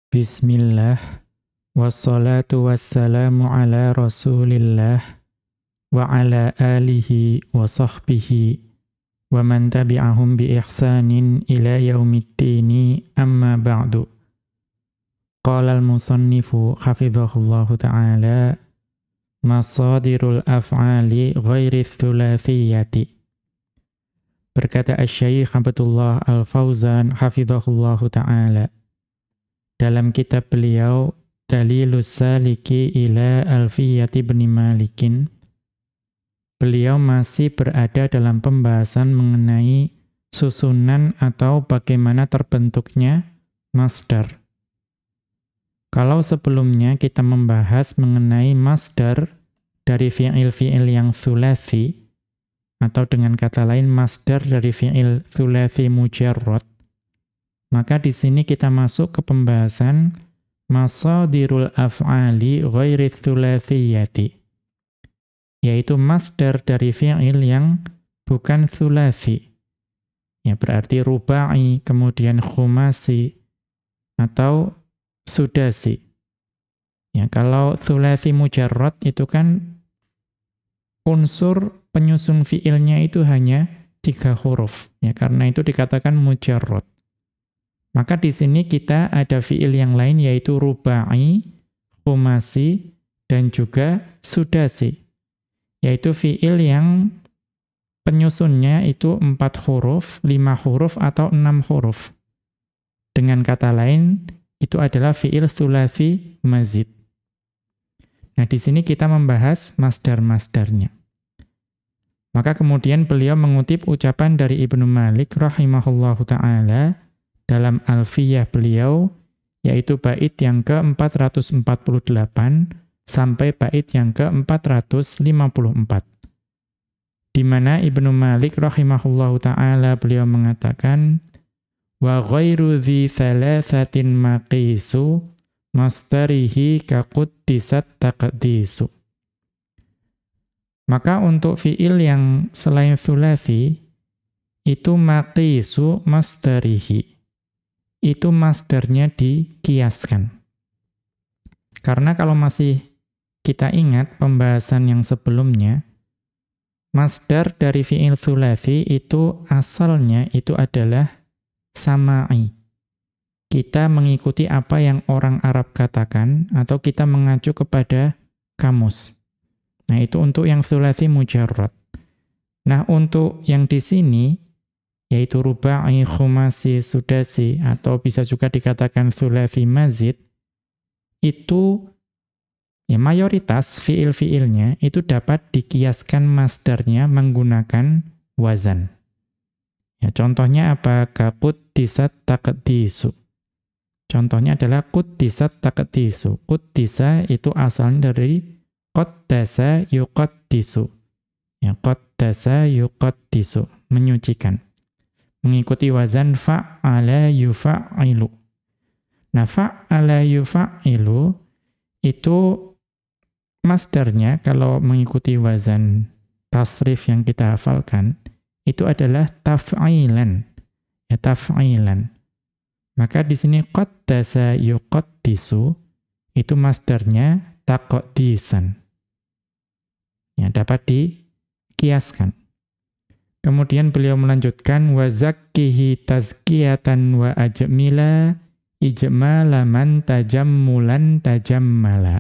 Bismillah, wassalatu wassalamu ala rasulillah, wa ala alihi wa sahbihi, wa man tabi'ahum bi ihsanin ila yaumiddini amma ba'du. Qala al-musannifu hafidhahullahu ta'ala, masadirul af'ali ghairi thulathiyati. Berkata Asy-Syaikh Abdullah Al-Fauzan hafidhahullahu ta'ala dalam kitab beliau Dalilus Saliki ila Alfiyati bin Malikin, beliau masih berada dalam pembahasan mengenai susunan atau bagaimana terbentuknya masdar. Kalau sebelumnya kita membahas mengenai masdar dari fi'il-fi'il yang thulathi, atau dengan kata lain masdar dari fi'il thulathi mujarrad, maka di sini kita masuk ke pembahasan masadirul af'ali ghairi thulathiyati, yaitu masdar dari fi'il yang bukan thulathi. Ya, berarti ruba'i, kemudian khumasi, atau sudasi. Ya, kalau thulathi mujarrad itu kan unsur penyusun fi'ilnya itu hanya 3 huruf. Ya, karena itu dikatakan mujarrad. Maka di sini kita ada fi'il yang lain yaitu ruba'i, khumasi, dan juga sudasi. Yaitu fi'il yang penyusunnya itu 4 huruf, 5 huruf, atau 6 huruf. Dengan kata lain, itu adalah fi'il thulathi mazid. Nah, di sini kita membahas masdar-masdarnya. Maka kemudian beliau mengutip ucapan dari Ibnu Malik rahimahullahu ta'ala dalam Alfiyah beliau, yaitu bait yang ke-448 sampai bait yang ke-454. Di mana Ibnu Malik rahimahullahu ta'ala beliau mengatakan, wa ghairu dhi thalathatin maqisu masdarihi kaquddisat taqdisu. Maka untuk fi'il yang selain thulathi, itu maqisu masdarihi. Itu masdarnya dikiaskan. Karena kalau masih kita ingat pembahasan yang sebelumnya, masdar dari fi'il thulathi itu asalnya itu adalah sama'i. Kita mengikuti apa yang orang Arab katakan, atau kita mengacu kepada kamus. Nah, itu untuk yang thulathi mujarrad. Nah, untuk yang di sini, yaitu ruba'i, khumasi, sudasi, atau bisa juga dikatakan thulathi mazid, itu ya mayoritas fi'il-fi'ilnya itu dapat dikiaskan masdarnya menggunakan wazan. Ya, contohnya apa? Qaddisat taqdisu. Contohnya adalah quddisat taqdisu. Quddisa itu asalnya dari qaddasa yuqaddisu. Ya, qaddasa yuqaddisu, menyucikan. Mengikuti wazan fa'ala yufa'ilu. Nah, fa'ala yufa'ilu itu masdarnya kalau mengikuti wazan tasrif yang kita hafalkan, itu adalah taf'ilan. Ya, taf'ilan. Maka di sini qaddasa yuqaddisu itu masdarnya taqdisan. Ya, dapat dikiaskan. Kemudian beliau melanjutkan wa zakkihi tazkiyatan wa ajmila ijmala man tajammulan tajammala.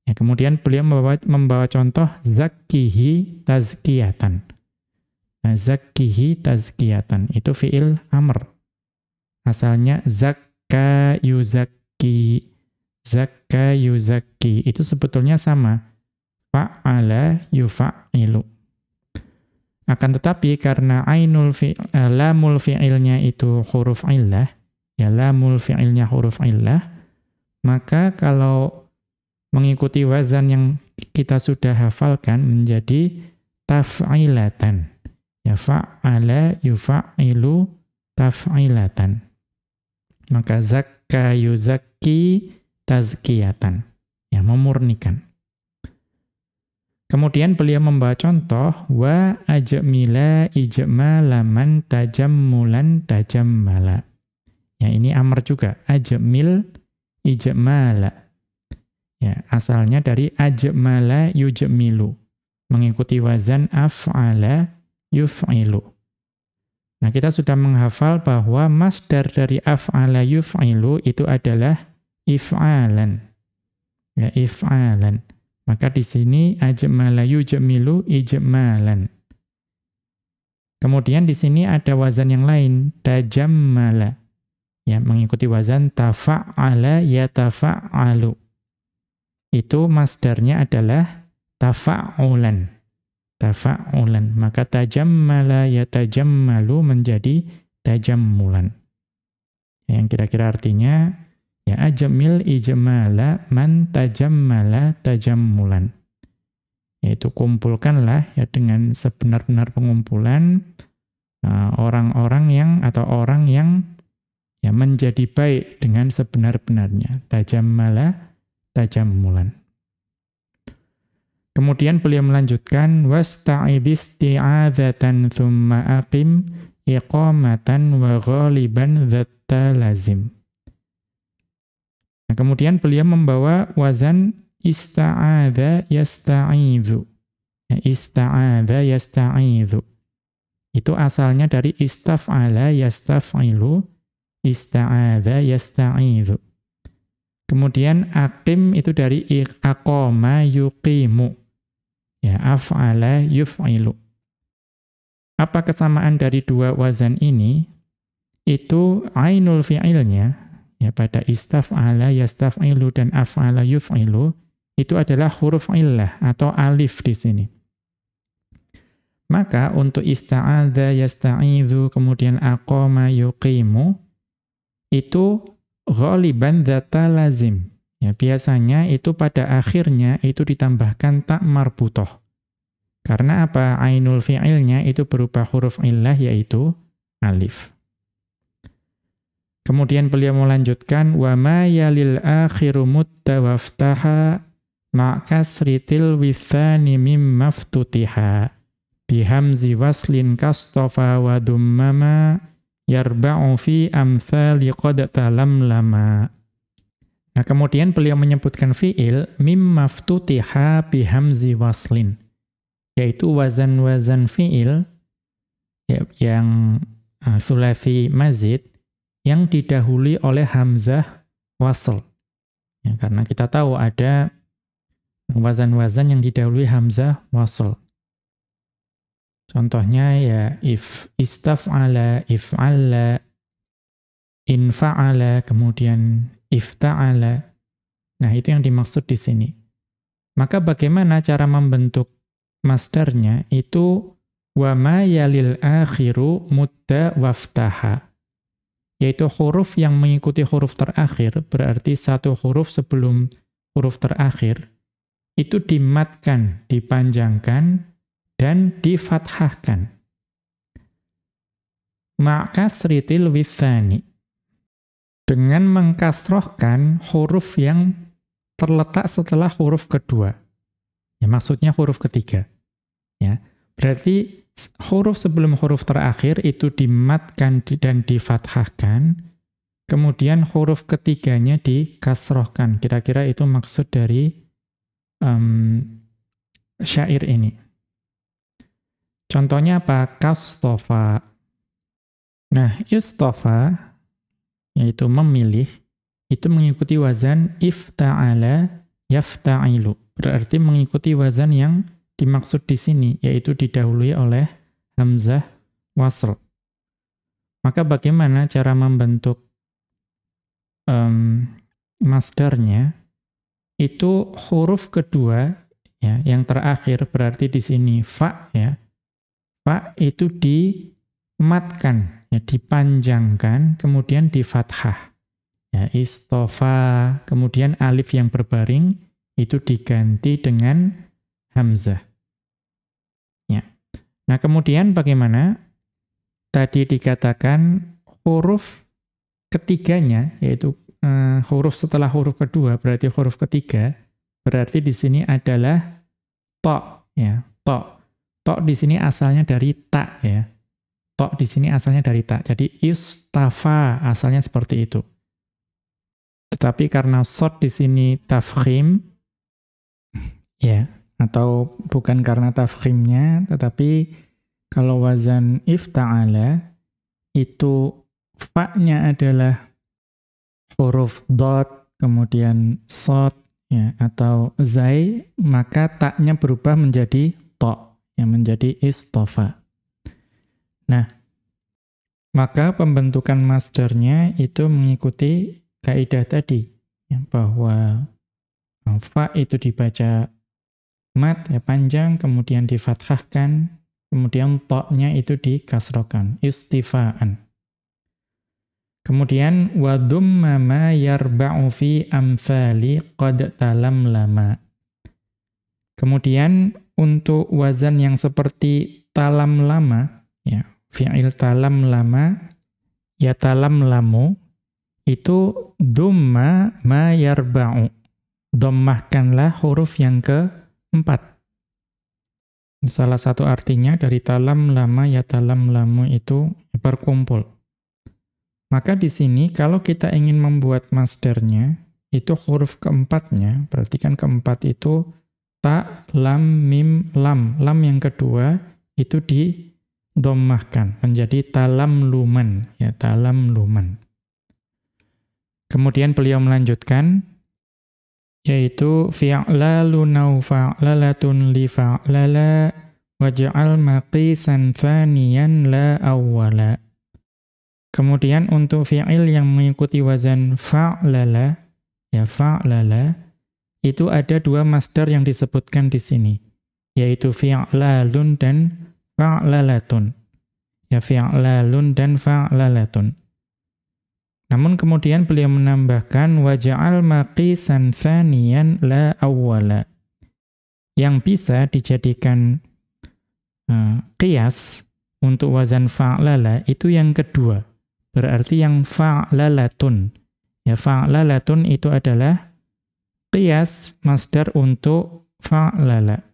Ya, kemudian beliau membawa contoh zakkihi tazkiyatan. Nah, zakkihi tazkiyatan itu fi'il amr. Asalnya zakka yuzakki. Zakka yuzakki itu sebetulnya sama. Fa'ala yufa'ilu. Akan tetapi karena lamul fi'ilnya itu huruf illah, ya lamul fi'ilnya huruf illah, maka kalau mengikuti wazan yang kita sudah hafalkan menjadi taf'ilatan. Ya, fa'ala yufa'ilu taf'ilatan. Maka zakka yuzakki tazkiyatan. Ya, memurnikan. Kemudian beliau membawa contoh wa ajmila ijmala man tajammulan tajammala. Ya, ini amr juga. Ajmil ijmala. Ya, asalnya dari ajmala yujmilu. Mengikuti wazan af'ala yuf'ilu. Nah, kita sudah menghafal bahwa masdar dari af'ala yuf'ilu itu adalah if'alan. Ya, if'alan. Maka di sini ajmala yujmilu ijmalan. Kemudian di sini ada wazan yang lain, tajammala. Ya, mengikuti wazan tafa'ala yatafa'alu. Itu masdarnya adalah tafa'ulan. Tafa'ulan. Maka tajammala yatajammalu menjadi tajammulan. Yang kira-kira artinya ya ajmil ijmala man tajammala tajammulan. Yaitu kumpulkanlah ya dengan sebenar-benar pengumpulan orang-orang yang ya menjadi baik dengan sebenar-benarnya. Tajammala tajammulan. Kemudian beliau melanjutkan wasta'id isti'adzatan thumma aqim iqamatan wa ghaliban dzatta lazim. Nah, kemudian beliau membawa wazan ista'adha yasta'idhu. Ya, ista'adha yasta'idhu. Itu asalnya dari istaf'ala yastaf'ilu, ista'adha yasta'idhu. Kemudian aqim itu dari aqama yuqimu. Ya, af'ala yuf'ilu. Apa kesamaan dari dua wazan ini? Itu ainul fi'ilnya, ya pada istaf'ala yastaf'ilu dan af'ala yuf'ilu, itu adalah huruf illah atau alif di sini. Maka untuk ista'adha yasta'idhu kemudian aqama yuqimu itu ghaliban dzata lazim. Ya, biasanya itu pada akhirnya itu ditambahkan tak marbutoh. Karena apa? Ainul fi'ilnya itu berupa huruf illah yaitu alif. Kemudian beliau melanjutkan wa ma yalil akhiru mutta waftaha ma kasritil withani mim maftutiha bihamzi waslin kastofa wa dummama yarba'u fi amthali qad talamlama. Nah, kemudian beliau menyebutkan fi'il mim maftutiha bihamzi waslin, yaitu wazan-wazan fi'il yang thulathi mazid yang didahului oleh hamzah wasl. Ya, karena kita tahu ada wazan-wazan yang didahului hamzah wasl. Contohnya ya istaf'ala, if'alla, infa'ala, kemudian ifta'ala. Nah, itu yang dimaksud di sini. Maka bagaimana cara membentuk masdarnya? Itu wa ma yalil akhiru mutta waftaha. Yaitu huruf yang mengikuti huruf terakhir, berarti satu huruf sebelum huruf terakhir, itu dimatkan, dipanjangkan, dan difathahkan. Ma'kasritil withani. Dengan mengkasrohkan huruf yang terletak setelah huruf kedua. Ya, maksudnya huruf ketiga. Ya, berarti huruf sebelum huruf terakhir itu dimatkan dan difathahkan, kemudian huruf ketiganya dikasrohkan. Kira-kira itu maksud dari syair ini. Contohnya apa? Kastofa. Nah, istofa, yaitu memilih, itu mengikuti wazan ifta'ala yafta'ilu. Berarti mengikuti wazan yang dimaksud di sini, yaitu didahului oleh hamzah wasl. Maka bagaimana cara membentuk masdarnya? Itu huruf kedua, ya, yang terakhir berarti di sini fa, ya. Fa itu dimatkan, ya, dipanjangkan, kemudian difathah. Ya, istofa, kemudian alif yang berbaring itu diganti dengan hamzah. Ya. Nah, kemudian bagaimana? Tadi dikatakan huruf ketiganya, yaitu huruf setelah huruf kedua, berarti huruf ketiga, berarti di sini adalah to, ya, to. To di sini asalnya dari ta, ya. ta di sini asalnya dari ta. Jadi istafa asalnya seperti itu. Tetapi karena sod di sini tafkhim, ya, atau bukan karena tafkhimnya, tetapi kalau wazan ifta'ala, itu fa-nya adalah huruf dot, kemudian sod, ya, atau zai, maka ta-nya berubah menjadi to, yang menjadi istofa. Nah, maka pembentukan masdarnya itu mengikuti kaidah tadi, ya, bahwa fa itu dibaca mat, ya, panjang, kemudian difathahkan, kemudian to-nya itu dikasrokan, istifaan. Kemudian wa dumma ma yarba'u fi amthali qad talam lama. Kemudian untuk wazan yang seperti talam lama, ya, fi'il talam lama, ya talam lamu, itu dumma ma yarba'u. Dhammahkanlah huruf yang keempat. Salah satu artinya dari talam lama ya talam lamu itu berkumpul. Maka di sini kalau kita ingin membuat masdarnya, itu huruf keempatnya, berarti kan keempat itu ta, lam, mim, lam. Lam yang kedua itu didommahkan menjadi talam luman, ya talam luman. Kemudian beliau melanjutkan, yaitu fi'lalun au fa'lalatun li fa'lala waj'al maqisan thaniyan la awwala. Kemudian untuk fi'il yang mengikuti wazan fa'lala, ya fa'lala, itu ada dua masdar yang disebutkan di sini, yaitu fi'lalun dan fa'lalatun. Ya fi'lalun dan fa'lalatun. Namun kemudian beliau menambahkan waja'al maqisan thaniyan la awwala. Yang bisa dijadikan qiyas untuk wazan fa'lala itu yang kedua. Berarti yang fa'lalatun. Ya fa'lalatun itu adalah qiyas masdar untuk fa'lala.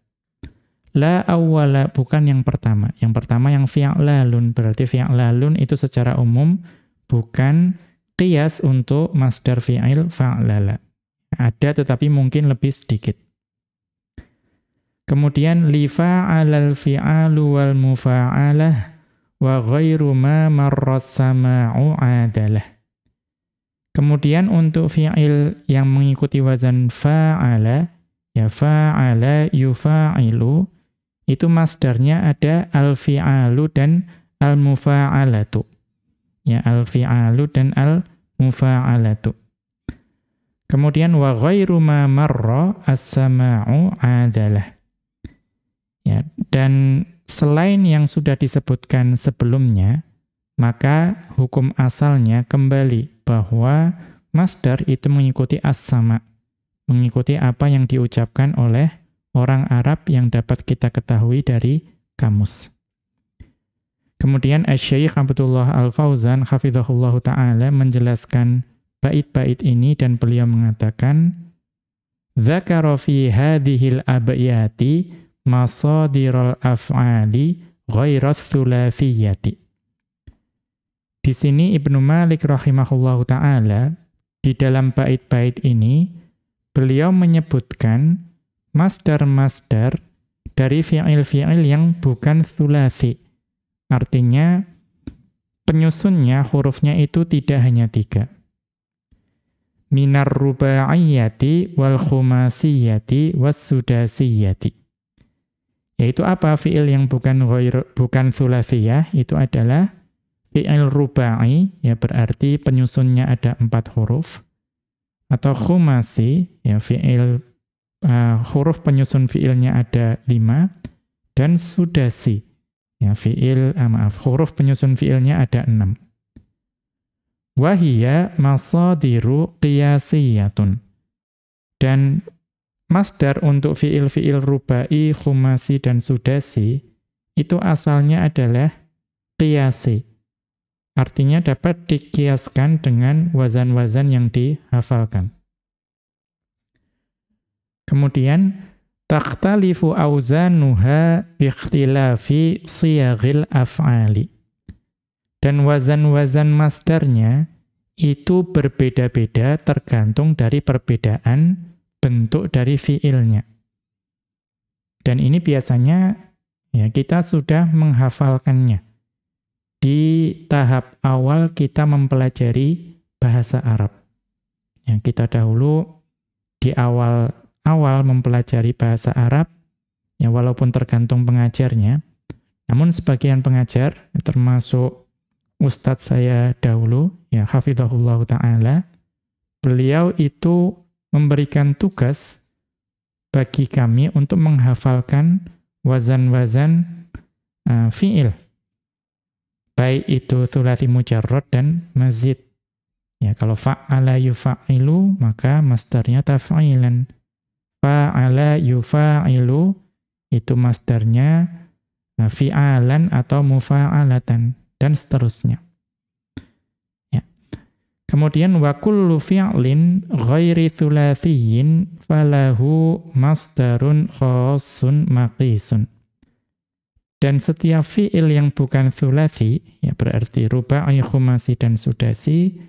La awwala bukan yang pertama. Yang pertama yang fi'lalun. Berarti fi'lalun itu secara umum bukan qiyas untuk masdar fi'il fa'lala. Ada tetapi mungkin lebih sedikit. Kemudian li fa'alal fi'alu wal mufa'alah wa ghairu ma marras sama'u adalah. Kemudian untuk fi'il yang mengikuti wazan fa'ala, ya fa'ala yufa'ilu, itu masdarnya ada al-fi'alu dan al-mufa'alatu. Ya al-fi'alu dan al-mufa'alatu. Kemudian wa ghairu ma marra as-sama'u adalah. Ya, dan selain yang sudah disebutkan sebelumnya, maka hukum asalnya kembali bahwa masdar itu mengikuti as-sama', mengikuti apa yang diucapkan oleh orang Arab yang dapat kita ketahui dari kamus. Kemudian Asy-Syaikh Abdullah Al-Fauzan hafizahullahu ta'ala menjelaskan bait-bait ini dan beliau mengatakan dzakara fi hadhil abyati masadiral af'ali ghairat tsulatsiyati. Di sini Ibnu Malik rahimahullahu ta'ala di dalam bait-bait ini beliau menyebutkan masdar-masdar dari fi'il-fi'il yang bukan tsulatsi. Artinya, penyusunnya, hurufnya itu tidak hanya 3. Minar ruba'iyati wal khumasiyati was sudasiyati. Yaitu apa fi'il yang bukan thulathiyah, itu adalah fi'il ruba'i, ya berarti penyusunnya ada 4 huruf. Atau khumasi, ya fi'il, huruf penyusun fi'ilnya ada 5. Dan sudasi, ya huruf penyusun fi'ilnya ada 6. Wahiyya masadiru qiyasiyatun. Dan masdar untuk fi'il-fi'il rubai, khumasi, dan sudasi itu asalnya adalah qiyasi. Artinya dapat dikiaskan dengan wazan-wazan yang dihafalkan. Kemudian takhtalifu auzanuha biikhtilafi siyaghil af'ali. Dan wazan-wazan masdarnya itu berbeda-beda tergantung dari perbedaan bentuk dari fiilnya. Dan ini biasanya ya kita sudah menghafalkannya di tahap awal kita mempelajari bahasa Arab. Ya, kita dahulu di awal mempelajari bahasa Arab, ya walaupun tergantung pengajarnya, namun sebagian pengajar, termasuk Ustadz saya dahulu, ya hafizahullah ta'ala, beliau itu memberikan tugas bagi kami untuk menghafalkan wazan-wazan fi'il. Baik itu thulathi mujarrad dan mazid. Ya, kalau fa'ala yufa'ilu, maka masdarnya taf'ilan. Fa'ala yufa'ilu, itu masdarnya fi'alan atau mufa'alatan, dan seterusnya. Ya. Kemudian wa kullu fi'lin ghairi thulathiyin falahu masdarun khassun maqisun. Dan setiap fi'il yang bukan thulathi, ya berarti ruba'i, khumasi, dan sudasi,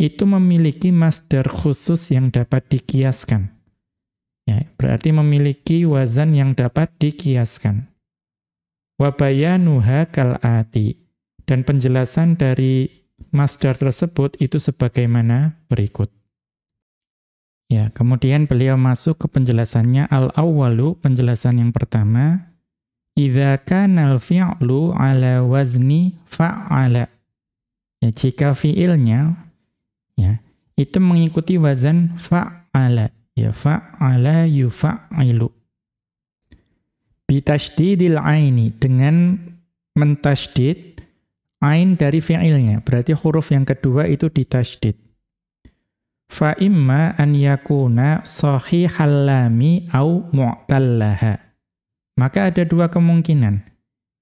itu memiliki masdar khusus yang dapat dikiaskan. Ya, berarti memiliki wazan yang dapat dikiaskan. Wa bayanuha kal'ati. Dan penjelasan dari masdar tersebut itu sebagaimana berikut. Ya, kemudian beliau masuk ke penjelasannya. Al-awwalu, penjelasan yang pertama, idza kana al-fi'lu ala wazni fa'ala. Ya, jika fi'ilnya ya itu mengikuti wazan fa'ala, ya fa'ala yufa'ilu. Bitasydidil aini, dengan mentasydid ain dari fi'ilnya, berarti huruf yang kedua itu ditasydid. Fa imma an yakuna sahihal lami au mu'tallaha. Maka ada dua kemungkinan.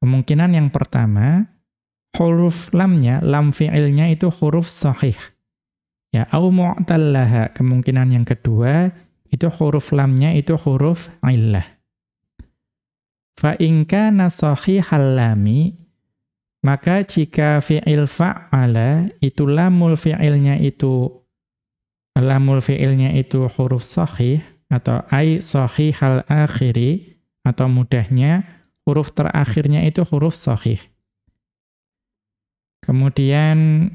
Kemungkinan yang pertama, huruf lamnya, lam fi'ilnya itu huruf sahih. Ya, au mu'tallaha. Kemungkinan yang kedua, itu huruf lamnya itu huruf illah. Fa in kana sahihal lami, maka jika fi'il fa'ala itu lamul fi'ilnya itu huruf sahih atau ai sahihal akhiri, atau mudahnya huruf terakhirnya itu huruf sahih. Kemudian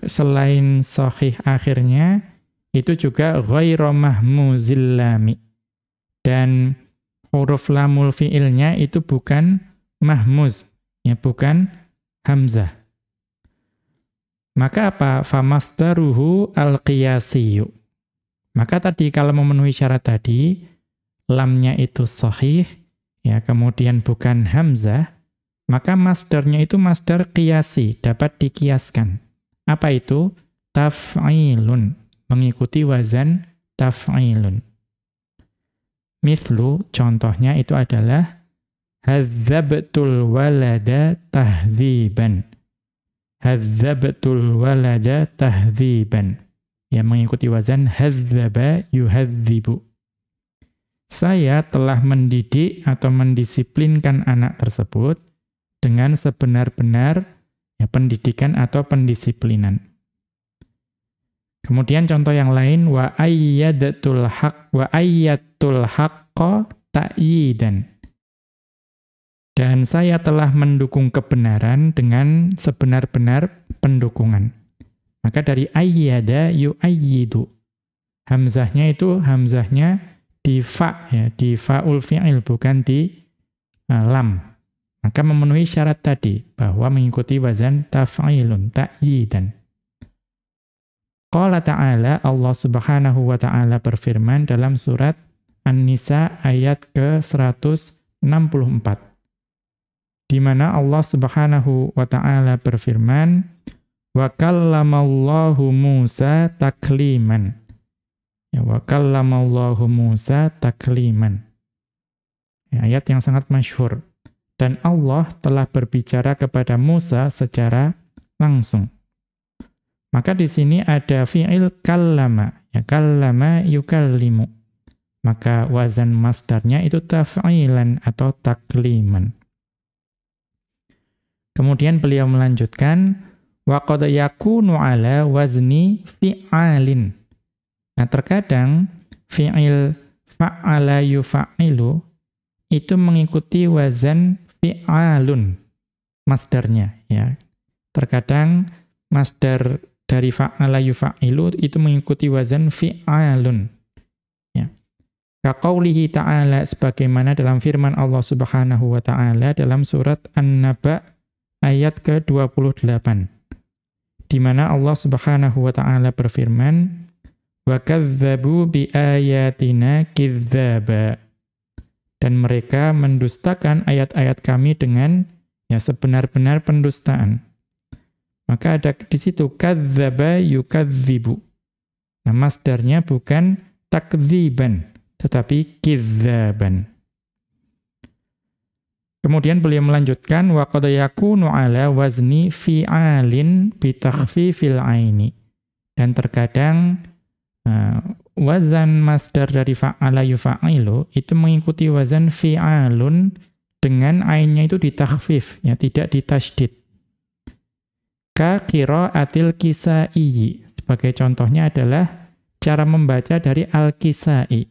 selain sahih akhirnya itu juga ghairu mahmuzil lami. Dan huruf lamul fi'ilnya itu bukan mahmuz, ya bukan hamzah. Maka apa? Famasdaruhu al-qiyasiyu. Maka tadi kalau memenuhi syarat tadi, lamnya itu sahih, ya kemudian bukan hamzah, maka masdarnya itu masdar qiyasi, dapat dikiaskan. Apa itu? Taf'ilun, mengikuti wazan taf'ilun. Mithlu, contohnya itu adalah hadzabtul walada tahdziban. Hadzabtul walada tahdziban. Ya, mengikuti wazan hadzaba yuhadzibu. Saya telah mendidik atau mendisiplinkan anak tersebut dengan sebenar-benar ya, pendidikan atau pendisiplinan. Kemudian contoh yang lain, wa ayyadatul haqqa ta'yidan. Dan saya telah mendukung kebenaran dengan sebenar-benar pendukungan. Maka dari ayyada yu'ayyidu. Hamzahnya itu hamzahnya di fa, ya, di fa'ul fi'il, bukan di lam. Maka memenuhi syarat tadi, bahwa mengikuti wazan taf'ilun, ta'yidan. Qala ta'ala, Allah subhanahu wa ta'ala berfirman dalam surat An-Nisa ayat ke-164. Di mana Allah subhanahu wa ta'ala berfirman, wa kallamallahu Musa takliman. Ya, wa kallamallahu Musa takliman. Ya, ayat yang sangat masyhur. Dan Allah telah berbicara kepada Musa secara langsung. Maka di sini ada fi'il kallama, ya kallama yukallimu. Maka wazan masdarnya itu taf'ilan atau takliman. Kemudian beliau melanjutkan, wa qad yakunu ala wazni fi'alin. Nah, terkadang fi'il fa'ala yufa'ilu itu mengikuti wazan fi'alun, masdarnya ya. Terkadang masdar dari fa'ala yufa'ilu itu mengikuti wazan fi'alun. Ya. Kaqaulihi ta'ala, sebagaimana dalam firman Allah Subhanahu wa ta'ala dalam surat An-Naba ayat ke-28. Di mana Allah Subhanahu wa ta'ala berfirman, wa kadzdzabu biayatina kidzdzaba. Dan mereka mendustakan ayat-ayat kami dengan sebenar-benar pendustaan. Maka ada di situ kadzdzaba yukadzibu. Nah, masdarnya bukan takdziban, tetapi kizdzaban. Kemudian beliau melanjutkan wa qad yakunu ala wazni fi'alin bi takhfifil aini. Dan terkadang wazan masdar dari fa'ala yufa'ilu itu mengikuti wazan fi'alun dengan ainnya itu ditakhfif, ya tidak ditasydid. Ka qiraatil Kisai. Sebagai contohnya adalah cara membaca dari Al-Kisai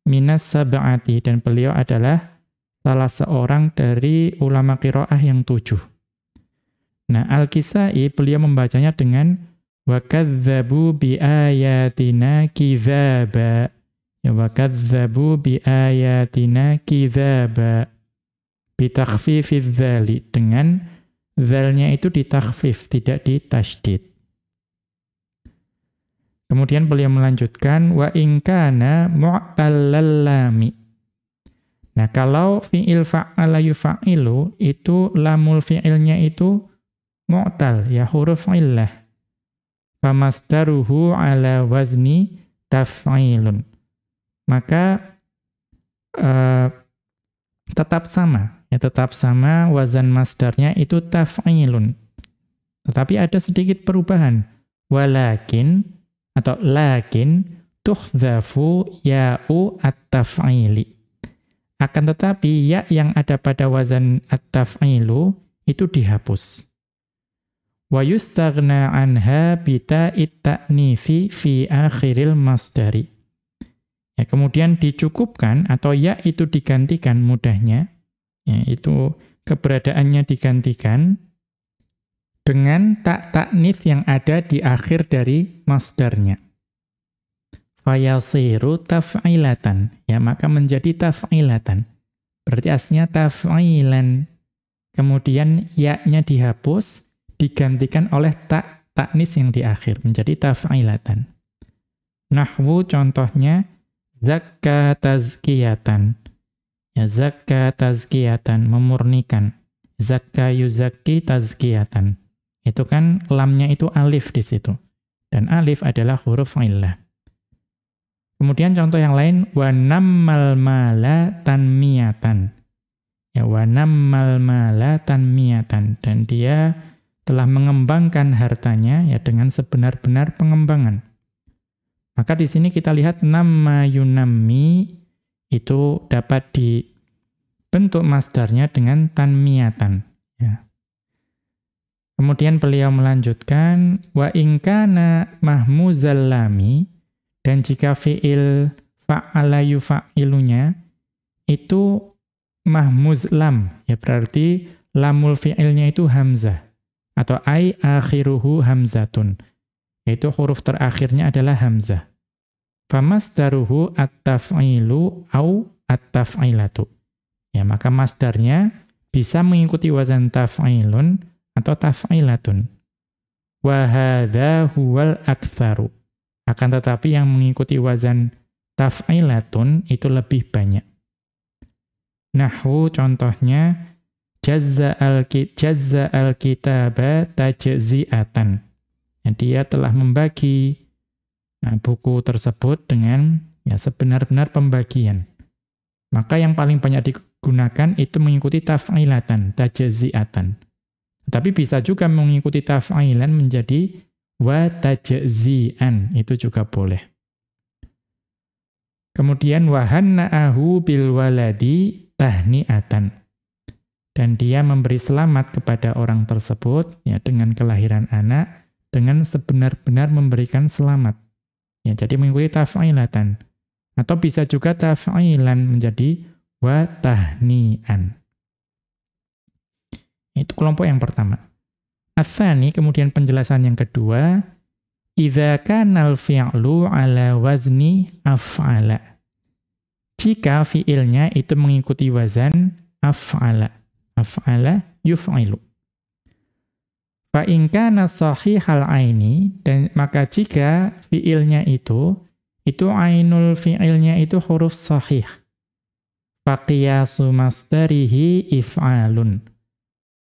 minas sab'ati, dan beliau adalah salah seorang dari ulama qiraah yang 7. Nah, Al-Kisai beliau membacanya dengan wa kadzdzabu biayatina kidzdzaba. Ya, wa kadzdzabu biayatina kidzdzaba. Bitakhfifiz dzali, dengan dzalnya itu ditakhfif, tidak ditasydid. Kemudian beliau melanjutkan wa in kana mu'tallal lami. Nah, kalau fi'il fa'ala yufa'ilu itu lamul fi'ilnya itu mu'tal, ya huruf illah. Famasdaruhu ala wazni taf'ilun. Maka tetap sama, ya tetap sama wazan masdarnya itu taf'ilun. Tetapi ada sedikit perubahan. Walakin atau lakin tuhdzafu ya'u at-taf'ili. Akan tetapi ya yang ada pada wazan at-taf'ilu itu dihapus. Wa yustaghna anha bita'it ta'nifi fi akhiril masdari. Ya, kemudian dicukupkan atau ya itu digantikan mudahnya, ya, itu keberadaannya digantikan dengan ta' ta'nif yang ada di akhir dari masdarnya. Fayasiru taf'ilatan, ya maka menjadi taf'ilatan. Berarti aslinya taf'ilan. Kemudian ya-nya dihapus, digantikan oleh ta'nis yang di akhir, menjadi taf'ilatan. Nahwu contohnya zakka tazkiyatan. Ya, zakka tazkiyatan, memurnikan. Zakka yuzakki tazkiyatan. Itu kan lamnya itu alif di situ. Dan alif adalah huruf illah. Kemudian contoh yang lain, wa nammal mala tanmiyatan. Ya, wa nammal mala tanmiyatan. Dan dia telah mengembangkan hartanya ya dengan sebenar-benar pengembangan. Maka di sini kita lihat namma yunammi itu dapat dibentuk masdarnya dengan tanmiyatan. Ya. Kemudian beliau melanjutkan, wa in kana mahmuzal lami. Dan jika fi'il fa'ala yufa'ilunya itu mahmuz lam, ya berarti lamul fi'ilnya itu hamzah. Atau ai akhiruhu hamzatun. Yaitu huruf terakhirnya adalah hamzah. Famasdaruhu at-taf'ilu au at-taf'ilatu. Ya, maka masdarnya bisa mengikuti wazan taf'ilun atau taf'ilatun. Wa hadza huwal aktsaru. Akan tetapi yang mengikuti wazan taf'ilatun itu lebih banyak. Nahwu contohnya jazza al-kitaba tajzi'atan. Dia telah membagi buku tersebut dengan sebenar-benar pembagian. Maka yang paling banyak digunakan itu mengikuti taf'ilatan, tajzi'atan. Tapi bisa juga mengikuti taf'ilan menjadi wa tajzi'an, itu juga boleh. Kemudian wa hanna'ahu bil waladi tahni'atan. dan dia memberi selamat kepada orang tersebut ya dengan kelahiran anak dengan sebenar-benar memberikan selamat. Ya, jadi mengikuti taf'ilatan. Atau bisa juga taf'ilan menjadi wa tahni'an. Itu kelompok yang pertama. Ats-tsani, kemudian penjelasan yang kedua, idza kana al-fi'lu ala wazni af'ala. Jika fi'ilnya itu mengikuti wazan af'ala. Af'ala yuf'ilu. Fa in kana sahihal aini, dan maka jika fi'ilnya itu ainul fi'ilnya itu huruf sahih. Fa qiyasu masdarihi if'alun.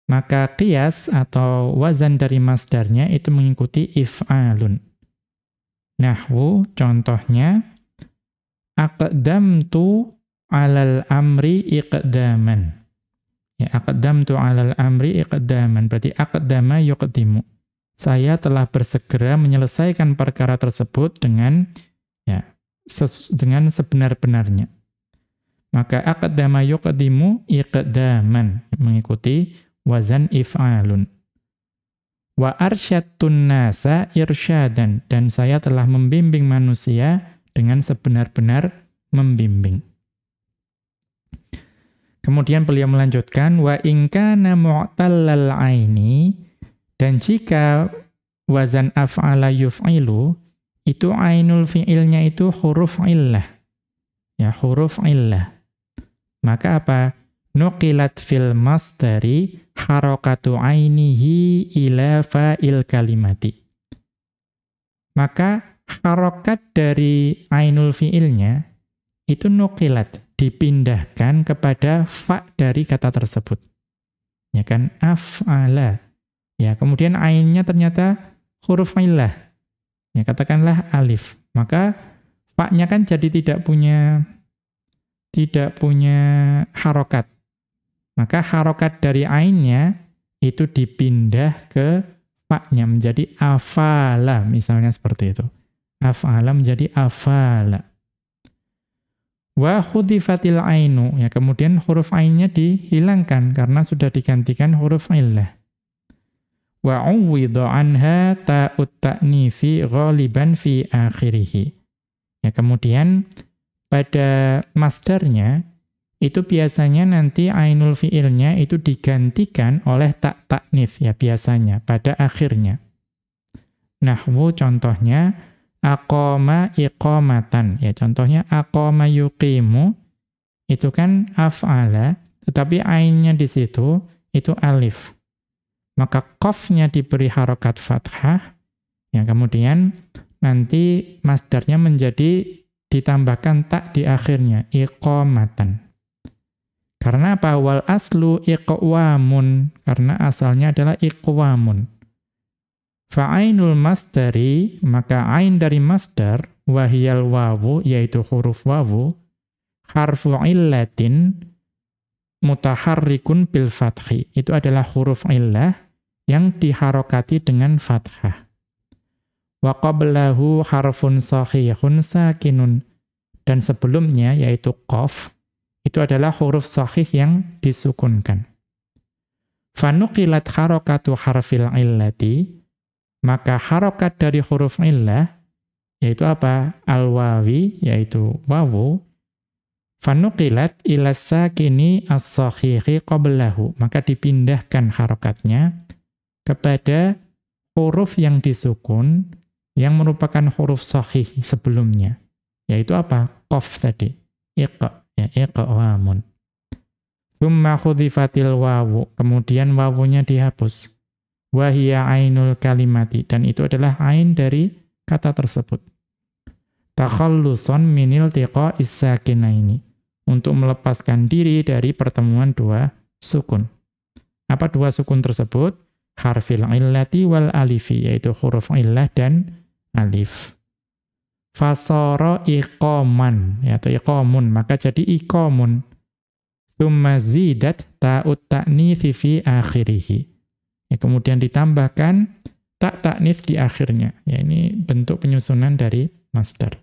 Maka qiyas atau wazan dari masdarnya itu mengikuti if'alun. Nahwu, contohnya, aqdamtu 'alal amri iqdaman. Ya, aqdamtu 'alal amri iqdaman, berarti aqdama yuqdimu. Saya telah bersegera menyelesaikan perkara tersebut dengan dengan sebenar-benarnya. Maka aqdama yuqdimu iqdaman, mengikuti wazan if'alun. Wa arsyadtun nasa irsyadan, dan saya telah membimbing manusia dengan sebenar-benar membimbing. Kemudian beliau melanjutkan, wa in kana mu'tallal aini, dan jika wazan af'ala yuf'ilu, itu ainul fi'ilnya itu huruf illah. Ya, huruf illah. Maka apa? Nuqilat fil masdari harakatu ainihi ila fa'il kalimati. Maka harokat dari ainul fi'ilnya itu nuqilat, dipindahkan kepada fa dari kata tersebut. Ya kan? Af'ala. Ya, kemudian ainnya ternyata huruf illah. Ya, katakanlah alif. Maka fa-nya kan jadi tidak punya harokat. Maka harokat dari ainnya itu dipindah ke fa-nya menjadi afala, misalnya seperti itu. Afala menjadi afala. Wa khudifatil ainu, ya kemudian huruf ainnya dihilangkan karena sudah digantikan huruf illah. Wa uwidha anha ta'ut ta'nifi ghaliban fi akhirih. Ya kemudian pada masdarnya itu biasanya nanti ainul fi'ilnya itu digantikan oleh tak ta'nif ya biasanya pada akhirnya. Nahwu contohnya aqama iqamatan, ya contohnya aqama yuqimu itu kan af'ala tetapi ainnya di situ itu alif. Maka qafnya diberi harokat fathah, ya kemudian nanti masdarnya menjadi ditambahkan tak di akhirnya iqamatan. Karena apa? Wal aslu iqwamun, karena asalnya adalah iqwamun. Fa'ainul masdari, maka ain dari masdar, wahiyal wawu, yaitu huruf wawu, harfu illatin, mutaharrikun bil fathi. Itu adalah huruf illah yang diharokati dengan fathah. Wa qablahu harfun sahihun sakinun. Dan sebelumnya, yaitu qaf, itu adalah huruf sahih yang disukunkan. Fanuqilat harokatu harfil illati, maka harokat dari huruf illah, yaitu apa? Al-wawi, yaitu wawu. Fanuqilat ilas sakini as-sahihi qablahu, maka dipindahkan harokatnya kepada huruf yang disukun, yang merupakan huruf sahih sebelumnya. Yaitu apa? Qaf tadi. Iqa. Ya, iqwamun. Tsumma khudifatil wawu, kemudian wawunya dihapus. Wa hiya ainul kalimati, dan itu adalah ain dari kata tersebut. Takhalluson minil tiqa'is sakinaini, untuk melepaskan diri dari pertemuan dua sukun. Apa dua sukun tersebut? Harfil illati wal alifi, yaitu huruf illah dan alif. Fasara iqaman, atau iqamun, maka jadi iqamun. Tsumma zidat ta'ut ta'nitsi fi akhirih. Ya, kemudian ditambahkan tak ta'nits di akhirnya. Ya, ini bentuk penyusunan dari masdar.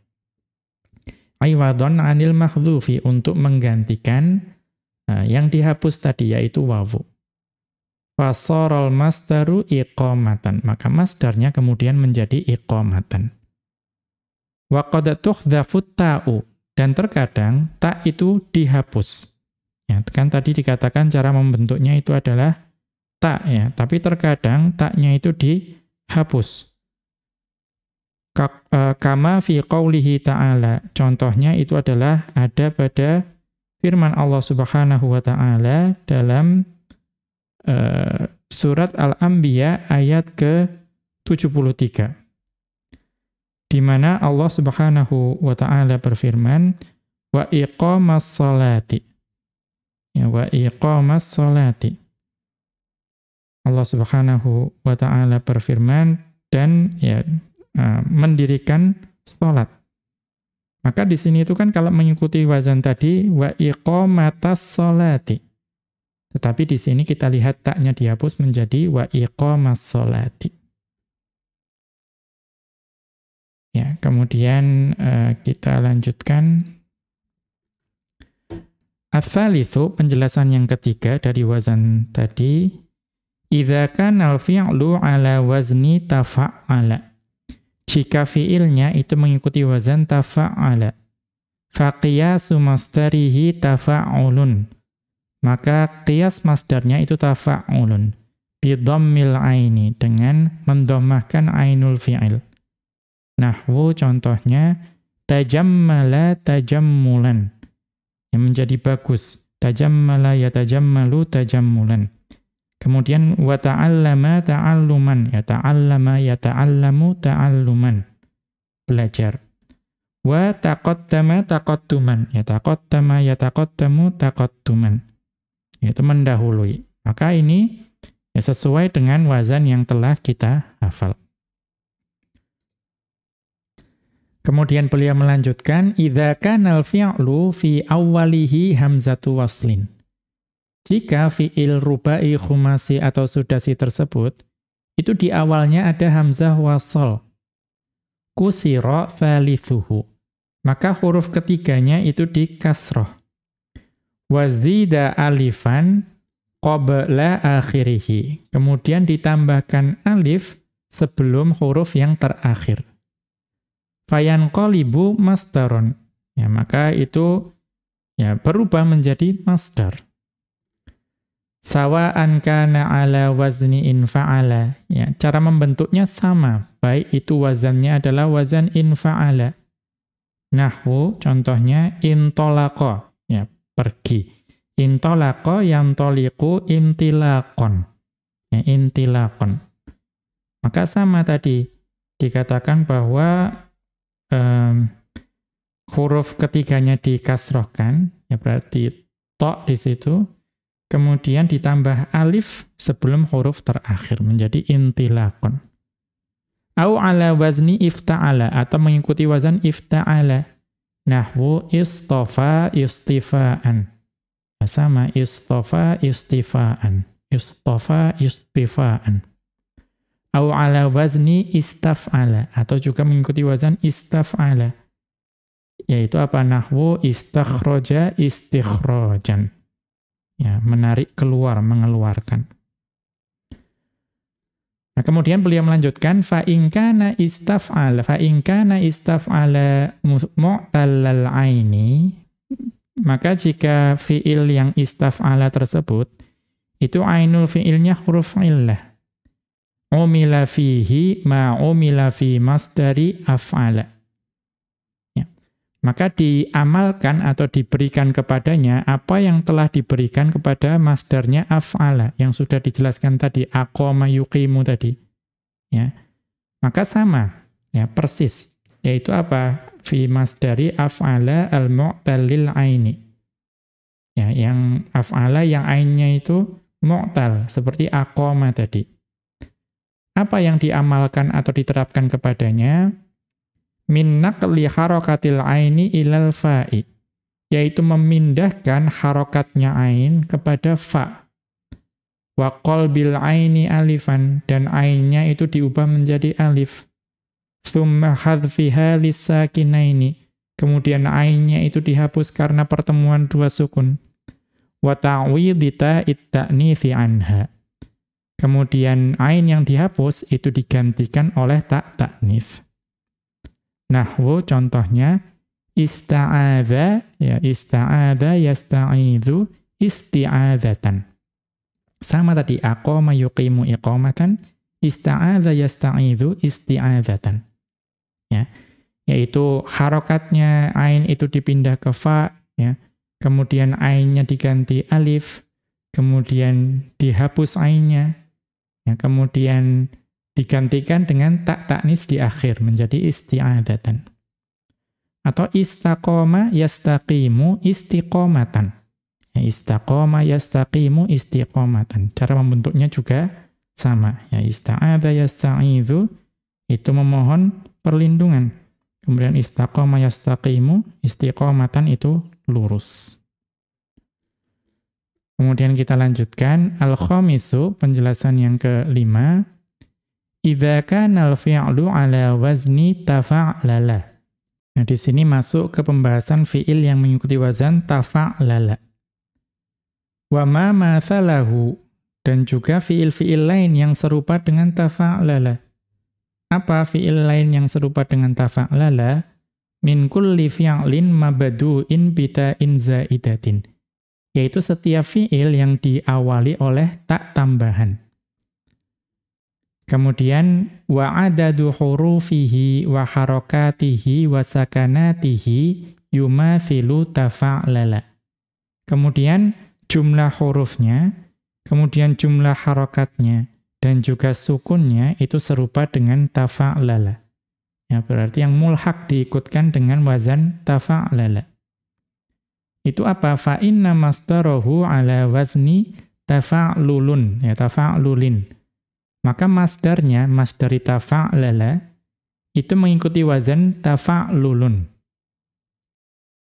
Aiwadon anil mahdhufi, untuk menggantikan yang dihapus tadi yaitu wawu. Fasaral masdaru iqamatan. Maka masdarnya kemudian menjadi iqamatan. Wa qad tuhdhafut ta'u. Dan terkadang ta itu dihapus. Ya, kan tadi dikatakan cara membentuknya itu adalah ta ya, tapi terkadang ta-nya itu dihapus. Kama fi qaulihi ta'ala. Contohnya itu adalah ada pada firman Allah Subhanahu wa taala dalam surat Al-Anbiya ayat ke-73. Di mana Allah Subhanahu wa taala berfirman, wa iqamas salati. Ya, wa iqamas salati. Allah Subhanahu wa taala berfirman dan ya mendirikan salat. Maka di sini itu kan kalau mengikuti wazan tadi wa iqamatas salati. Tetapi di sini kita lihat taknya dihapus menjadi wa iqamas sholati. Ya, kemudian kita lanjutkan. Ats-tsalitsu, penjelasan yang ketiga dari wazan tadi, idza kana al-fi'lu ala wazni tafa'ala. Jika fi'ilnya itu mengikuti wazan tafa'ala, fa qiyasu masdarihi tafa'ulun. Maka qiyas masdarnya itu tafa'ulun bi dhammil aini, dengan mendomahkan ainul fi'il. Nahwu contohnya tajammala tajammulan, yang menjadi bagus. Tajammala yatajammalu tajammulan. Kemudian wa ta'allama ta'alluman, ya ta'allama yata'allamu ta'alluman, belajar. Wa taqaddama taqadduman, ya taqaddama yataqaddamu taqadduman, yaitu mendahului. Maka ini ya sesuai dengan wazan yang telah kita hafal. Kemudian beliau melanjutkan, idza kanal fi'lu fi awwalihi hamzatu waslin. Jika fi'il rubai, khumasi atau sudasi tersebut itu di awalnya ada hamzah wasl, kusira thalithuhu, maka huruf ketiganya itu di kasroh. Wazida alifan qabla akhirihi. Kemudian ditambahkan alif sebelum huruf yang terakhir. Fayanqalibu masdaron. Ya, maka itu ya berubah menjadi masdar. Sawa'an kana ala wazni infa'ala. Ya, cara membentuknya sama, baik itu wazannya adalah wazan infa'ala. Nahwu contohnya intolaqa, ya, pergi. Intolaqa yantoliqu intilaqon. Ya, intilaqon. Maka sama tadi, dikatakan bahwa huruf ketiganya dikasrohkan, ya berarti to di situ, kemudian ditambah alif sebelum huruf terakhir, menjadi intilaqon. Au ala wazni ifta'ala, atau mengikuti wazan ifta'ala. Nahwu istofa istifa'an. Sama istofa istifa'an. Istofa istifa'an. Au ala wazni istaf'ala, atau juga mengikuti wazan istaf'ala. Yaitu apa? Nahwu istakhroja istikhrojan. Ya, menarik keluar, mengeluarkan. Nah, kemudian beliau melanjutkan fa in kana istaf'ala mu'tallal aini, maka jika fiil yang istaf'ala tersebut itu ainul fiilnya huruf illah, umila fihi ma umila fi masdari af'ala, ya, maka diamalkan atau diberikan kepadanya apa yang telah diberikan kepada masdarnya af'ala, yang sudah dijelaskan tadi, aqama yuqimu tadi. Ya. Maka sama, ya persis. Yaitu apa? Fi masdari af'ala al-mu'talil aini. Ya, yang af'ala yang ainnya itu mu'tal, seperti aqama tadi. Apa yang diamalkan atau diterapkan kepadanya? Min naqli harakatil aini ilal fa'i, yaitu memindahkan harokatnya ain kepada fa. Wa qalbil aini alifan, dan ainnya itu diubah menjadi alif. Tsumma hadfiha lisakinaini, kemudian ainnya itu dihapus karena pertemuan dua sukun. wa ta'widhi ta'it ta'nitsi anha. Kemudian ain yang dihapus itu digantikan oleh tak ta'nits. Nahwu contohnya ista'adza, ya ista'adza yasta'idzu isti'adzatan. Sama tadi aqama yuqimu iqamatan, ista'adza yasta'idzu isti'adzatan. Ya, yaitu harokatnya ain itu dipindah ke fa, ya. Kemudian ainnya diganti alif, kemudian dihapus ainnya. Ya, kemudian digantikan dengan tak ta'nis di akhir menjadi isti'adzatan. Atau istaqoma yastaqimu istiqomatan. Ya, istaqoma yastaqimu istiqomatan. Cara membentuknya juga sama. Ya, ista'adza yasta'idzu itu memohon perlindungan. Kemudian istaqoma yastaqimu istiqomatan itu lurus. Kemudian kita lanjutkan al-khamisu, penjelasan yang kelima. Idza kana al-fi'lu ala wazni tafa'lala. Nah, di sini masuk ke pembahasan fi'il yang mengikuti wazan tafa'lala. Wa ma mathalahu, dan juga fi'il-fi'il lain yang serupa dengan tafa'lala. Apa fi'il lain yang serupa dengan tafa'lala? Min kulli fi'lin mabdu'in bita'in zaidatin. Yaitu setiap fi'il yang diawali oleh tak tambahan. Kemudian wa adadu hurufihi wa harakatihi wa sakanatihi yumathilu tafa'lala. Kemudian jumlah hurufnya, kemudian jumlah harakatnya, dan juga sukunnya itu serupa dengan tafa'lala. Ya, berarti yang mulhaq diikutkan dengan wazan tafa'lala. Itu apa? Fa inna masdarahu ala wazni tafa'lulun, ya tafa'lulin. Maka masdarnya, masdari tafa'lala, itu mengikuti wazan tafa'lulun.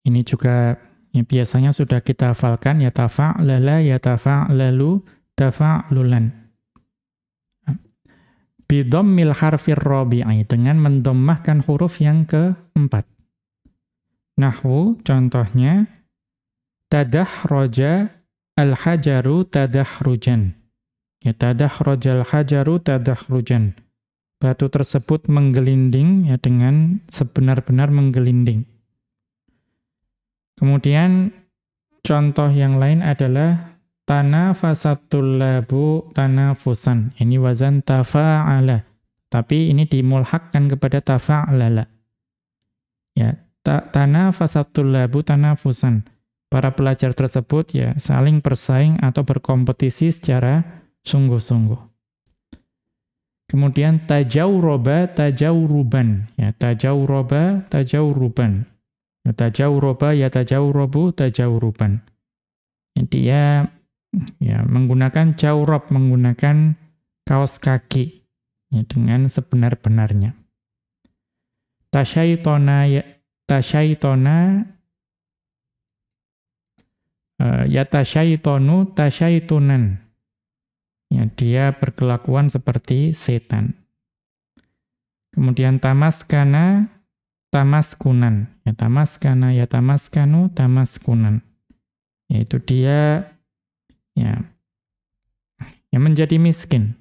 Ini juga ya, biasanya sudah kita hafalkan, ya tafa'lala, ya tafa'lalu, tafa'lulan. Bidhammil harfir rabi'i, dengan mendommahkan huruf yang keempat. Nahwu, contohnya, tadahroja al-hajaru tadahrujan. Ya, tadahroja al-hajaru tadahrujan. Batu tersebut menggelinding ya dengan sebenar-benar menggelinding. Kemudian contoh yang lain adalah tanafasatul labu tanafusan. Ini wazan tafa'ala. Tapi ini dimulhakkan kepada tafa'lala. Ya, tanafasatul labu tanafusan. Para pelajar tersebut ya saling bersaing atau berkompetisi secara sungguh-sungguh. Kemudian tajawroba tajawruban. Ya, tajawroba tajawruban. Ya, tajawroba ya tajawrobu tajawruban. Ya, dia ya menggunakan jawrob, menggunakan kaos kaki ya, dengan sebenar-benarnya. Tasyaitona ya tasyaitona yatasyaitonu tasyaitunan. Ya, dia berkelakuan seperti setan. Kemudian tamaskana tamaskunan. Ya, tamaskana ya tamaskanu tamaskunan. Yaitu dia ya menjadi miskin.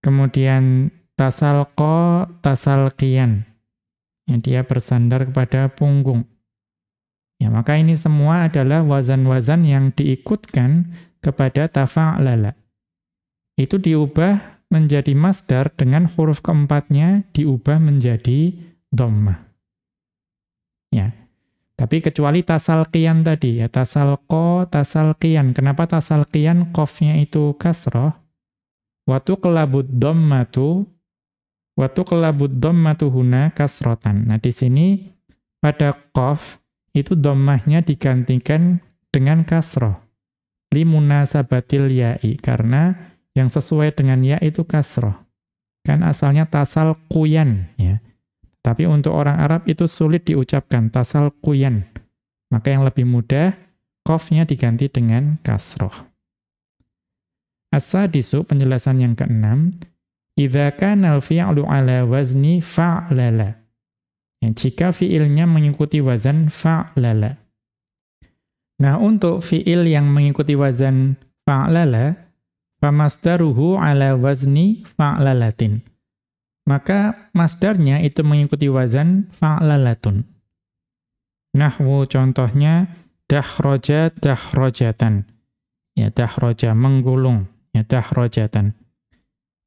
Kemudian tasalqa tasalqiyan. Ya, dia bersandar kepada punggung. Ya, maka ini semua adalah wazan-wazan yang diikutkan kepada tafa'lala. Itu diubah menjadi masdar dengan huruf keempatnya diubah menjadi dhammah. Ya. Tapi kecuali tasalqiyan tadi, ya tasalqa, tasalqiyan. Kenapa tasalqiyan qafnya itu kasrah? Wa tuqlabud dhammatu huna kasrotan. Nah, di sini pada qaf itu dhammahnya digantikan dengan kasroh. Limunasabatil ya'i, karena yang sesuai dengan ya itu kasroh. Kan asalnya tasalquyan, ya. Tapi untuk orang Arab itu sulit diucapkan, tasalquyan. Maka yang lebih mudah, qafnya diganti dengan kasroh. As-sadisu, penjelasan yang keenam, idza kana al-fi'lu ala wazni fa'lala. Ya, jika fi'ilnya mengikuti wazan fa'lala. Nah, untuk fi'il yang mengikuti wazan fa'lala, famasdaruhu ala wazni fa'lalatin. Maka masdarnya itu mengikuti wazan fa'lalatun. Nahwu contohnya dakhroja dakhrojatan. Ya, dakhroja menggulung, ya dakhrojatan.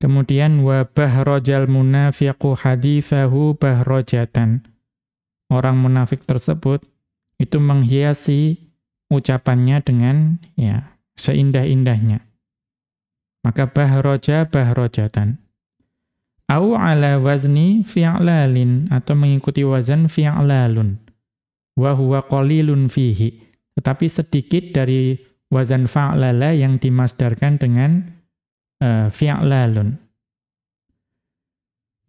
Kemudian wa bahrojal munafiqu hadithahu bahrojatan. Orang munafik tersebut itu menghiasi ucapannya dengan ya seindah-indahnya. Maka bahroja bahrojatan. Au ala wazni fi'lalin, atau mengikuti wazan fi'lalun. Wa huwa qalilun fihi. Tetapi sedikit dari wazan fa'lala yang dimasdarkan dengan fi'lalun.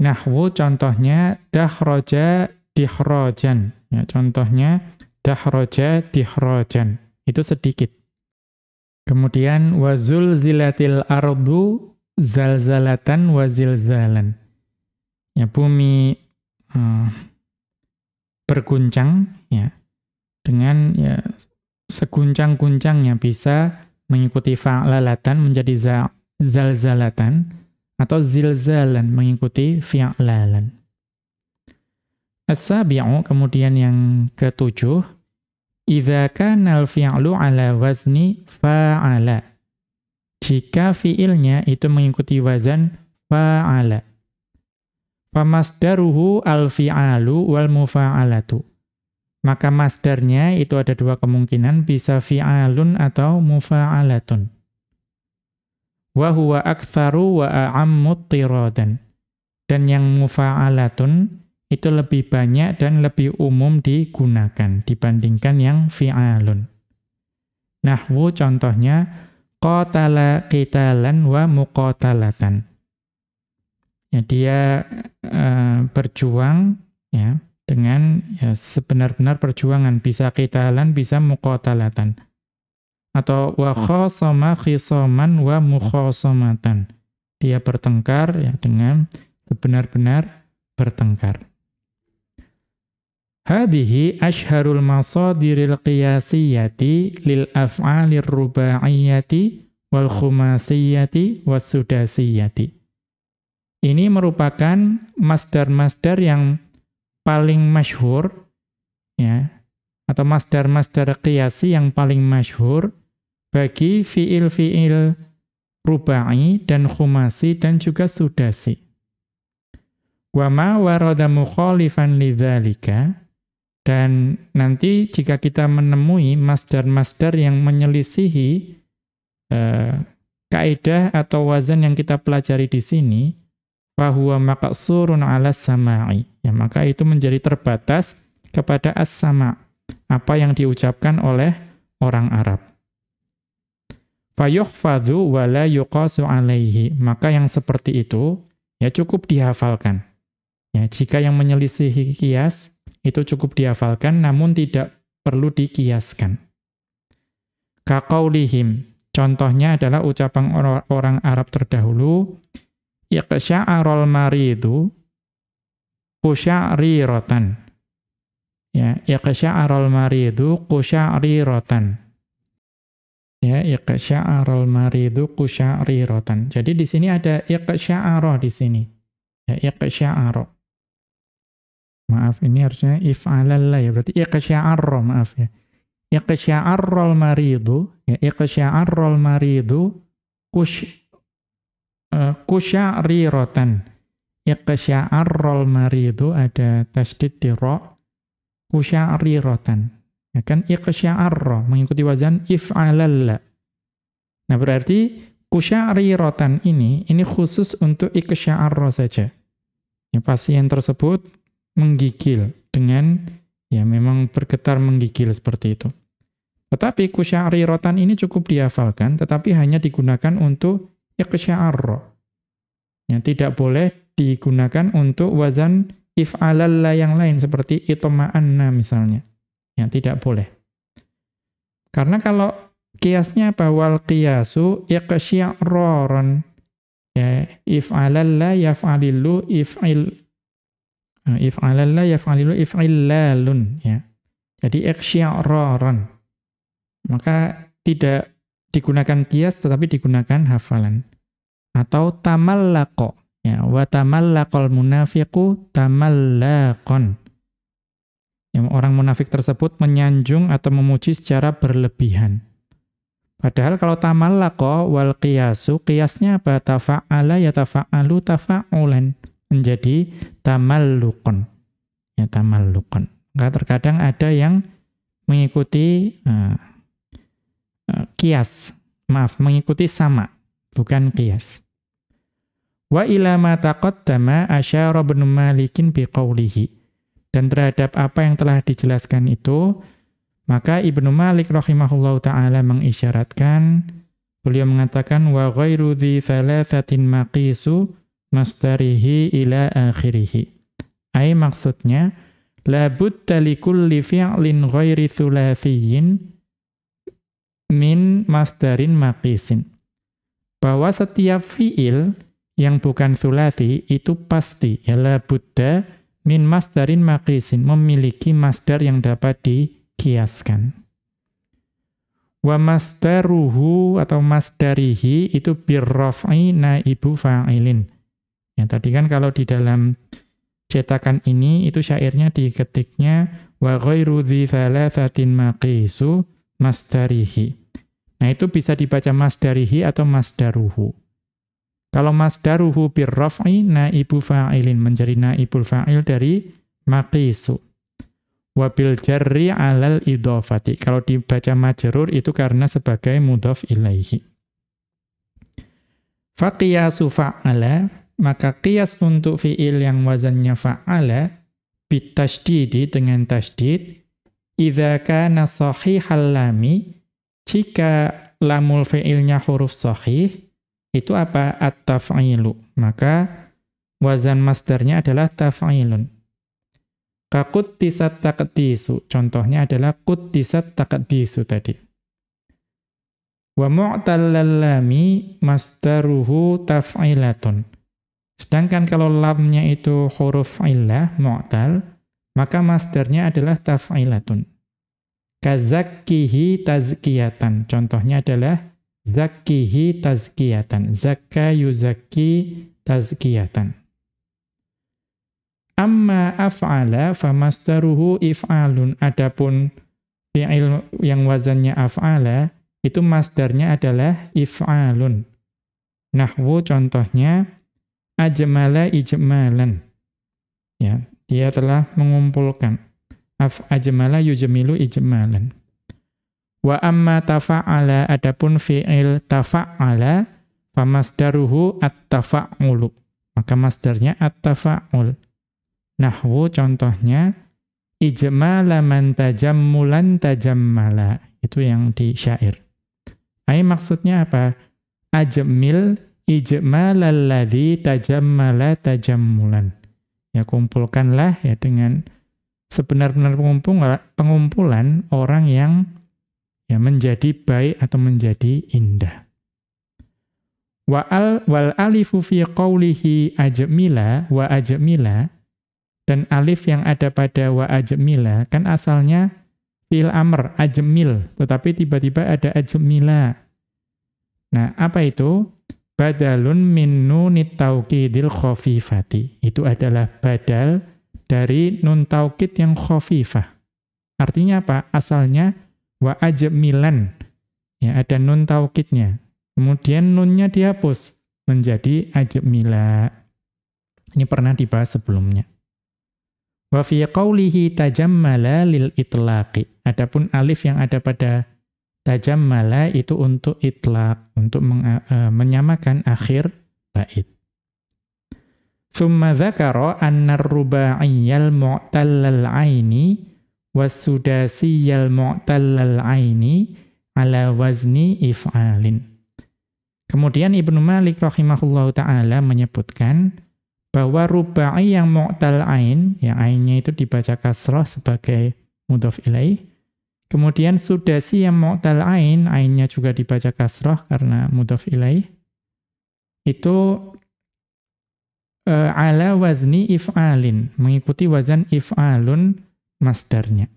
Nahwu contohnya dakhroja dikhrojan. Ya, contohnya dakhroja dikhrojan. Itu sedikit. Kemudian wazul zilatil ardu zalzalatan wa zilzalan. Ya, bumi berguncang ya dengan ya seguncang-guncangnya, bisa mengikuti fa'lalatan menjadi zalzalatan atau zilzalan mengikuti fi'lalan. As-sabi'u, kemudian yang ketujuh, idza kana al-fi'lu ala wazni fa'ala. Jika fi'ilnya itu mengikuti wazan fa'ala. Famasdaruhu al-fi'alu wal mufa'alatu. Maka masdarnya itu ada dua kemungkinan, bisa fi'alun atau mufa'alatun. Wa huwa aktsaru wa a'ammu tiradan. Dan yang mufa'alatun itu lebih banyak dan lebih umum digunakan dibandingkan yang fi'alun. Nahwu contohnya qatala qitalan wa muqatalatan. Ya, dia berjuang ya dengan ya sebenar-benar perjuangan, bisa qitalan bisa muqatalatan. Atau wa khasama khisaman wa mukhasamatan. Dia bertengkar ya dengan sebenar-benar bertengkar. Hadhihi ashharul masadiril qiyasiyati lil af'alir rubaiyati wal khumasiyati was sudasiyati. Ini merupakan masdar-masdar yang paling masyhur ya, atau masdar-masdar qiyasi yang paling masyhur bagi fi'il-fi'il rubai dan khumasi dan juga sudasi. Wa ma warada mukhalifan lidzalika. Dan nanti jika kita menemui masdar-masdar yang menyelisihi kaidah atau wazan yang kita pelajari di sini, fahuwa maqsurun 'ala samai. Ya, maka itu menjadi terbatas kepada as-sama', apa yang diucapkan oleh orang Arab. Fayuhfadhu wa la yuqasu 'alaihi. Maka yang seperti itu ya cukup dihafalkan. Ya, jika yang menyelisihi qiyas itu cukup dihafalkan, namun tidak perlu dikiaskan. Kaqaulihim, contohnya adalah ucapan orang Arab terdahulu, iqsya'arul maridu qusya'riratan. Ya, iqsya'arul maridu qusya'riratan. Ya, iqsya'arul maridu qusya'riratan. Jadi di sini ada iqsya'ara di sini. Ya, iqsya'ara. Maaf, ini harusnya if'alalla ya, berarti iqsya'arra, maaf ya. Iqsya'arral maridu, ya, iqsya'arral maridu qusya'riratan. Iqsya'arral maridu ada tasdid di ra, qusya'riratan. Ya kan, iqsya'arra mengikuti wazan if'alalla. Nah, berarti qusya'riratan ini khusus untuk iqsya'arra saja. Ya, pasien tersebut menggigil dengan ya memang bergetar menggigil seperti itu. Tetapi qusya'riratan ini cukup dihafalkan, tetapi hanya digunakan untuk iqsya'arra. Ya, tidak boleh digunakan untuk wazan if'alalla yang lain seperti itma'anna misalnya. Ya, tidak boleh. Karena kalau qiyasnya apa? Wal qiyasu iqsya'raran. Ya, if'alalla yaf'alilu if'alalla yaf'alilu if'illalun ya. Jadi iqsya'raran. Maka tidak digunakan qiyas tetapi digunakan hafalan. Atau tamallaqo, ya, wa tamallaqal munafiqu tamallaqon. Yang orang munafik tersebut menyanjung atau memuji secara berlebihan. Padahal kalau tamallaqo wal qiyasu, qiyasnya apa? Tafa'ala yatafa'alu tafa'ulan. Menjadi tamalluqon. Ya, tamalluqon. Maka terkadang ada yang mengikuti qiyas. Maaf, mengikuti sama, bukan qiyas. Wa ila ma taqaddama asyara Ibnu Malikin biqaulihi. Dan terhadap apa yang telah dijelaskan itu, maka Ibnu Malik rahimahullahu ta'ala mengisyaratkan, beliau mengatakan, wa ghairu dhi thalathatin maqisu masdarihi ila akhirihi. Ai maksudnya, la budda likulli fi'lin ghairi thulathiyyin min masdarin maqisin. Bahwa setiap fi'il yang bukan thulathi itu pasti, ya la budda min masdarin maqisin, memiliki masdar yang dapat dikiaskan. Wa masdaruhu atau masdarihi itu birraf'i naibu fa'ilin. Ya, tadi kan kalau di dalam cetakan ini itu syairnya diketiknya wa ghairu dzi thalathatin maqisu masdarihi. Nah, itu bisa dibaca masdarihi atau masdaruhu. Kalau masdaruhu birraf'i naibu fa'ilin, menjadi naibul fa'il dari maqisu. Wa bil jarri 'alal idhofati. Kalau dibaca majrur itu karena sebagai mudhaf ilaihi. Fa qiyasu fa'ala, maka qiyas untuk fi'il yang wazannya fa'ala bitasydidi dengan tasydid, idza kana shahihal lami, jika lamul fi'ilnya huruf shahih, itu apa? At-taf'ilu. Maka wazan masdarnya adalah taf'ilun. Ka quttisat taqdisu. Contohnya adalah quttisat taqdisu tadi. Wa mu'tallal lami masdaruhu taf'ilatun. Sedangkan kalau lamnya itu huruf illah, mu'tal, maka masdarnya adalah taf'ilatun. Ka zakkihi tazkiyatan. Contohnya adalah zakkihi tazkiyatan. Zakka yuzakki tazkiyatan. Amma af'ala famasdaruhu if'alun. Adapun fi'il yang wazannya af'ala, itu masdarnya adalah if'alun. Nahwu contohnya, ajmala ijmalan. Ya, dia telah mengumpulkan. Ajmala yujmilu ijmalan. Wa amma tafa'ala, adapun fi'il tafa'ala, famasdaruhu at-tafa'ulu. Maka masdarnya at-tafa'ul. Nahwu contohnya, ijmala man tajammulan tajammala. Itu yang di syair. Ai maksudnya apa? Ajmil ijmalal ladzi tajammala tajammulan. Ya, kumpulkanlah ya dengan sebenar-benar pengumpulan orang yang ya menjadi baik atau menjadi indah. Wal alifu fi qawlihi ajmila wa ajmila, dan alif yang ada pada wa ajmila kan asalnya fi'il amr ajmil, tetapi tiba-tiba ada ajmila. Nah, apa itu? Badalun min nunit taukidil khafifati. Itu adalah badal dari nun taukid yang khafifah. Artinya apa? Asalnya wa ajmilan. Ya, ada nun taukidnya. Kemudian nunnya dihapus menjadi ajmila. Ini pernah dibahas sebelumnya. Wa fi qawlihi tajammala lil itlaqi. Adapun alif yang ada pada tajammala itu untuk itlaq, untuk menyamakan akhir bait. Tsumma dzakara anna ar-ruba'iyyal mu'tallal 'aini was-sudasiyal mu'tallal 'aini ala wazni if'alin. Kemudian Ibnu Malik rahimahullahu ta'ala menyebutkan bahwa ruba'i yang mu'tal ain, yang ainnya itu dibaca kasrah sebagai mudhaf ilaih. Kemudian sudasi yang mu'tal ain, ainnya juga dibaca kasrah karena mudhaf ilaih. Itu ala wazni if'alin, mengikuti wazan if'alun masdarnya.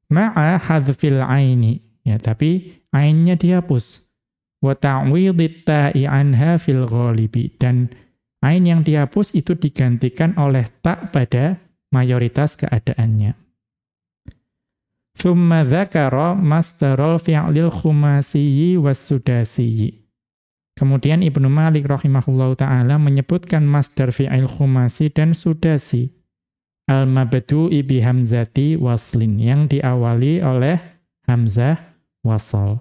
Ma'a hadfil aini, ya, tapi ainnya dihapus. Wa ta'widit ta'i anha fil ghalibi, dan ain yang dihapus itu digantikan oleh ta pada mayoritas keadaannya. Tsumma dzakara masdarul fi'lil khumasiyyi was-sudasiyyi. Kemudian Ibnu Malik rahimahullahu ta'ala menyebutkan masdar fi'il khumasi dan sudasi. Al-mabdu'i bi hamzati waslin, yang diawali oleh hamzah wasal.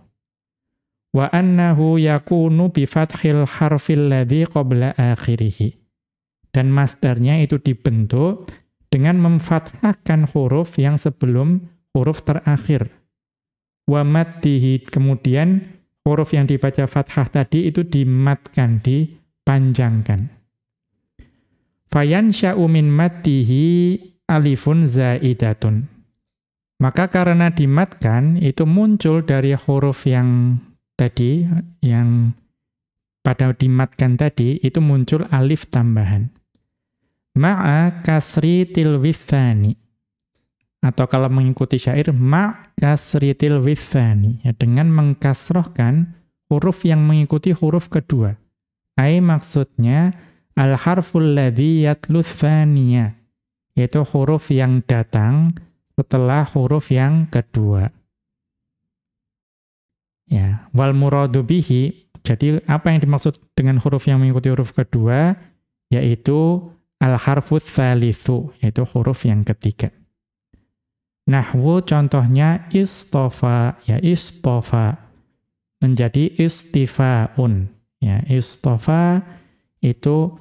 Wa annahu yakunu bi fathil harfil ladzi qabla akhirih. Dan masdarnya itu dibentuk dengan memfathahkan huruf yang sebelum huruf terakhir. Wa maddihi, kemudian huruf yang dibaca fathah tadi itu dimatkan, dipanjangkan. Fayansha'u min maddihi alifun zaidatun. Maka karena dimatkan, itu muncul dari huruf yang tadi, yang pada dimatkan tadi, itu muncul alif tambahan. Ma'a kasri tilwithani. Atau kalau mengikuti syair, ma' kasri tilwithani, ya, dengan mengkasrohkan huruf yang mengikuti huruf kedua. Ai maksudnya al-harful ladzi yatlu tsaniyah, yaitu huruf yang datang setelah huruf yang kedua. Ya, wal muradu bihi, jadi apa yang dimaksud dengan huruf yang mengikuti huruf kedua, yaitu al-harfut tsalitsu, yaitu huruf yang ketiga. Nahwu contohnya istofa, ya istofa menjadi istifaun, ya istofa itu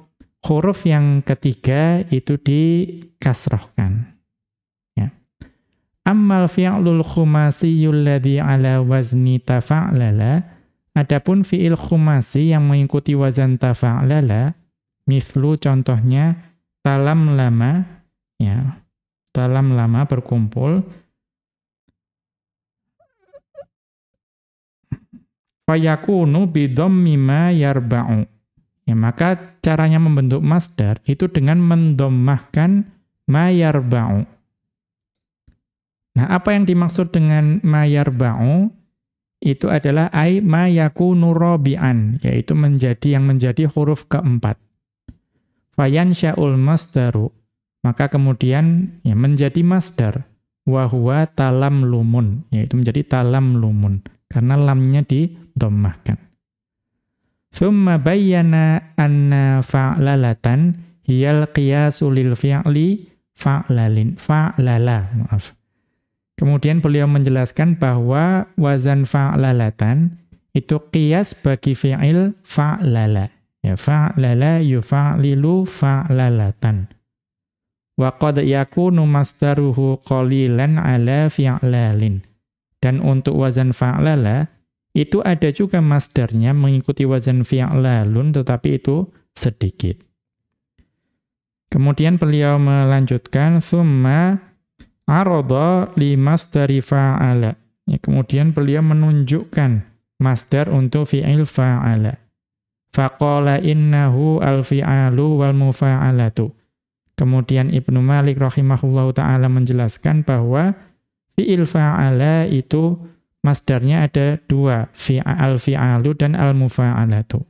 huruf yang ketiga itu dikasrohkan. Ya. Ammal fi'lul khumasiyul ladzi ala wazni tafa'lala, adapun fi'il khumasi yang mengikuti wazan tafa'lala, mislu contohnya talam lama, ya. Talam lama berkumpul. Fayakunu bidhammi ma yarba'u. Ya, maka caranya membentuk masdar itu dengan mendommahkan ma yarba'u. Nah, apa yang dimaksud dengan ma yarba'u? Itu adalah ai ma yakunu rabi'an, yaitu yang menjadi huruf keempat. Fayansha'ul masdaru, maka kemudian ya, menjadi masdar, wa huwa talam lumun, yaitu menjadi talam lumun, karena lamnya didommahkan. Tsumma bayyana anna fa'lalatan hiyal qiyasu lil fi'li fa'lala. Kemudian beliau menjelaskan bahwa wazan fa'lalatan itu qiyas bagi fi'il fa'lala. Ya, fa'lala yufa'lilu fa'lalatan. Wa qad yakunu masdaruhu qalilan ala fi'lalin. Dan untuk wazan fa'lala, itu ada juga masdarnya mengikuti wazan fi'lalun, tetapi itu sedikit. Kemudian beliau melanjutkan, thumma arada li masdari fa'ala. Ya, kemudian beliau menunjukkan masdar untuk fi'il fa'ala. Faqala innahu al-fi'alu wal mufa'alatu. Kemudian Ibnu Malik rahimahullahu ta'ala menjelaskan bahwa fi'il fa'ala itu masdarnya ada dua, al-fi'alu dan al-mufa'alatu.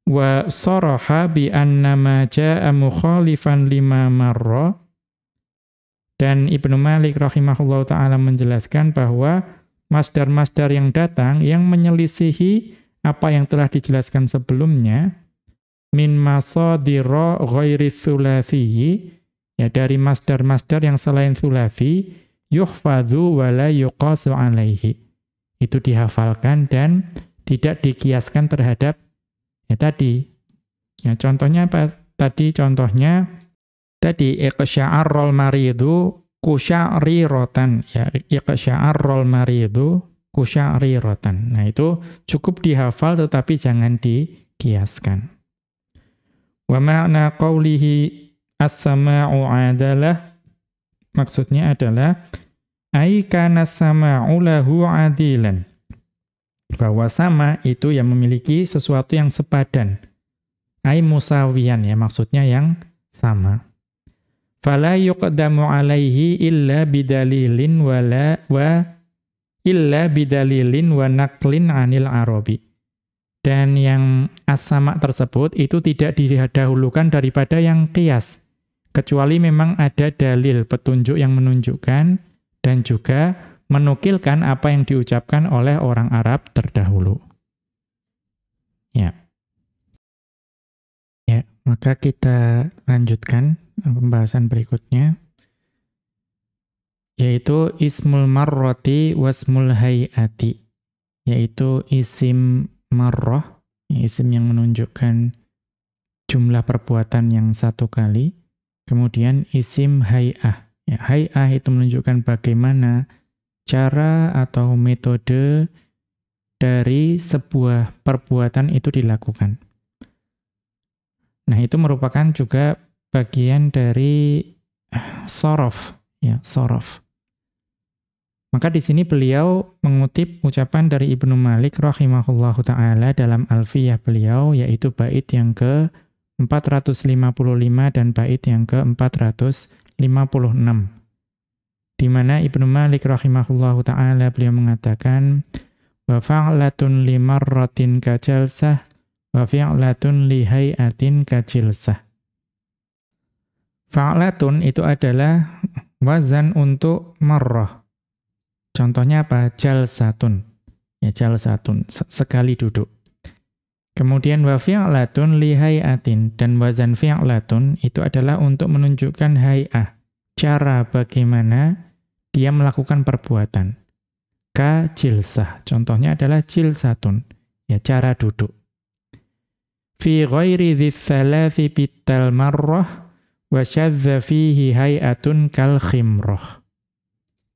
Wa saraha bi anna ma jaa'a mukhalifan lima marra. Dan Ibnu Malik rahimahullahu ta'ala menjelaskan bahwa masdar-masdar yang datang yang menyelisihi apa yang telah dijelaskan sebelumnya, min masadira ghairi tsulafiyyi, ya dari masdar-masdar yang selain tsulafi, yuhfadzu wa la yuqasu alaihi. Itu dihafalkan dan tidak dikiaskan terhadap ya tadi. Ya contohnya apa? Contohnya tadi iqsya'arrul maridu kusya'riratan, ya iqsya'arrul maridu kusya'riratan. Nah, itu cukup dihafal tetapi jangan dikiaskan. Wa ma'na qawlihi as-sama'u adalah, maksudnya adalah ai kana as-sama'u lahu adilan, bahwa sama itu yang memiliki sesuatu yang sepadan, ai musawiyan, ya maksudnya yang sama. Fala yuqdamu alaihi illa bidalilin wa illa bidalilin wa naqlin 'anil Arabi. Dan yang as-sama' tersebut itu tidak didahulukan daripada yang qiyas, kecuali memang ada dalil petunjuk yang menunjukkan dan juga menukilkan apa yang diucapkan oleh orang Arab terdahulu. Ya. Ya, maka kita lanjutkan pembahasan berikutnya, yaitu ismul marrati wasmul hayati, yaitu isim marrah, isim yang menunjukkan jumlah perbuatan yang satu kali, kemudian isim hay'ah. Ya, hay'ah itu menunjukkan bagaimana cara atau metode dari sebuah perbuatan itu dilakukan. Nah, itu merupakan juga bagian dari sorof, ya, sorof. Maka di sini beliau mengutip ucapan dari Ibnu Malik rahimahullahu ta'ala dalam Alfiyah beliau, yaitu bait yang ke-455 dan bait yang ke-456. Di mana Ibnu Malik rahimahullahu ta'ala beliau mengatakan, wa fa'latun limarratin kajalsah, wa fi'latun lihai'atin kajilsah. Fa'latun itu adalah wazan untuk marrah. Contohnya apa? Jalsatun. Ya, jalsatun, sekali duduk. Kemudian wa fi'latun li hay'atin, dan wazan fi'latun itu adalah untuk menunjukkan hay'ah, cara bagaimana dia melakukan perbuatan. Ka jilsah, contohnya adalah jilsatun, ya, cara duduk. Fi ghairi dzalathi bital marrah wa syadza fihi hay'atun kal khimrah.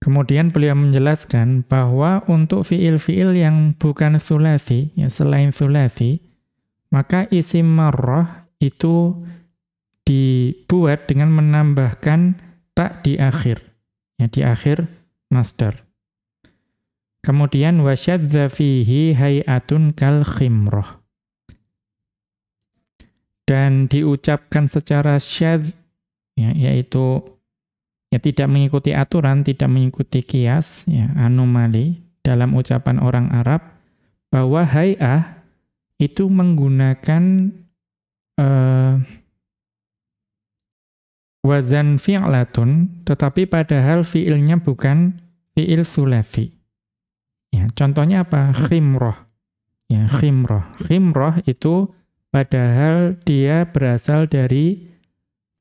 Kemudian beliau menjelaskan bahwa untuk fiil-fiil yang bukan tsulasi, ya, selain tsulasi, maka isim marrah itu dibuat dengan menambahkan tak di akhir, ya, di akhir masdar. Kemudian wasyadza fihi hay'atun kal khimrah. Dan diucapkan secara syadz, ya, yaitu ya, tidak mengikuti aturan, tidak mengikuti kias, ya, anomali dalam ucapan orang Arab, bahwa hay'ah itu menggunakan wazan fi'latun, tetapi padahal fi'ilnya bukan fi'il tsulasi. Ya, contohnya apa? Khimrah. Ya, khimrah. Khimrah itu padahal dia berasal dari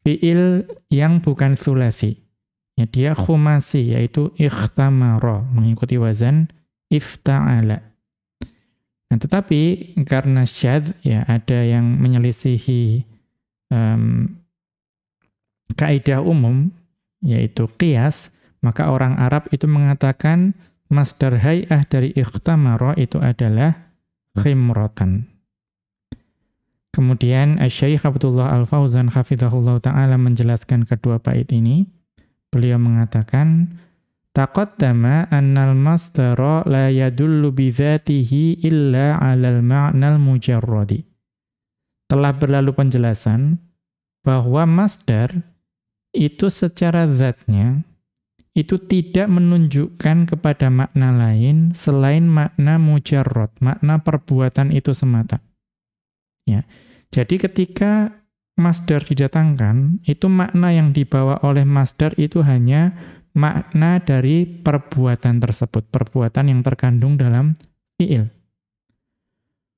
fi'il yang bukan tsulasi. Ya, dia khumasi, yaitu ikhtamara, mengikuti wazan ifta'ala. Nah, tetapi karena syadz, ya, ada yang menyelisihi kaidah umum, yaitu qiyas, maka orang Arab itu mengatakan masdar hay'ah dari ikhtamara itu adalah khimratan. Kemudian Asy-Syaikh Abdullah Al-Fauzan hafizahullah ta'ala menjelaskan kedua bait ini. Beliau mengatakan, taqaddama annal masdara la yadullu bidzatihi illa 'alal ma'nal mujarradi. Telah berlalu penjelasan bahwa masdar itu secara zatnya itu tidak menunjukkan kepada makna lain selain makna mujarrad, makna perbuatan itu semata. Ya. Jadi ketika masdar didatangkan, itu makna yang dibawa oleh masdar itu hanya makna dari perbuatan tersebut, perbuatan yang terkandung dalam fi'il.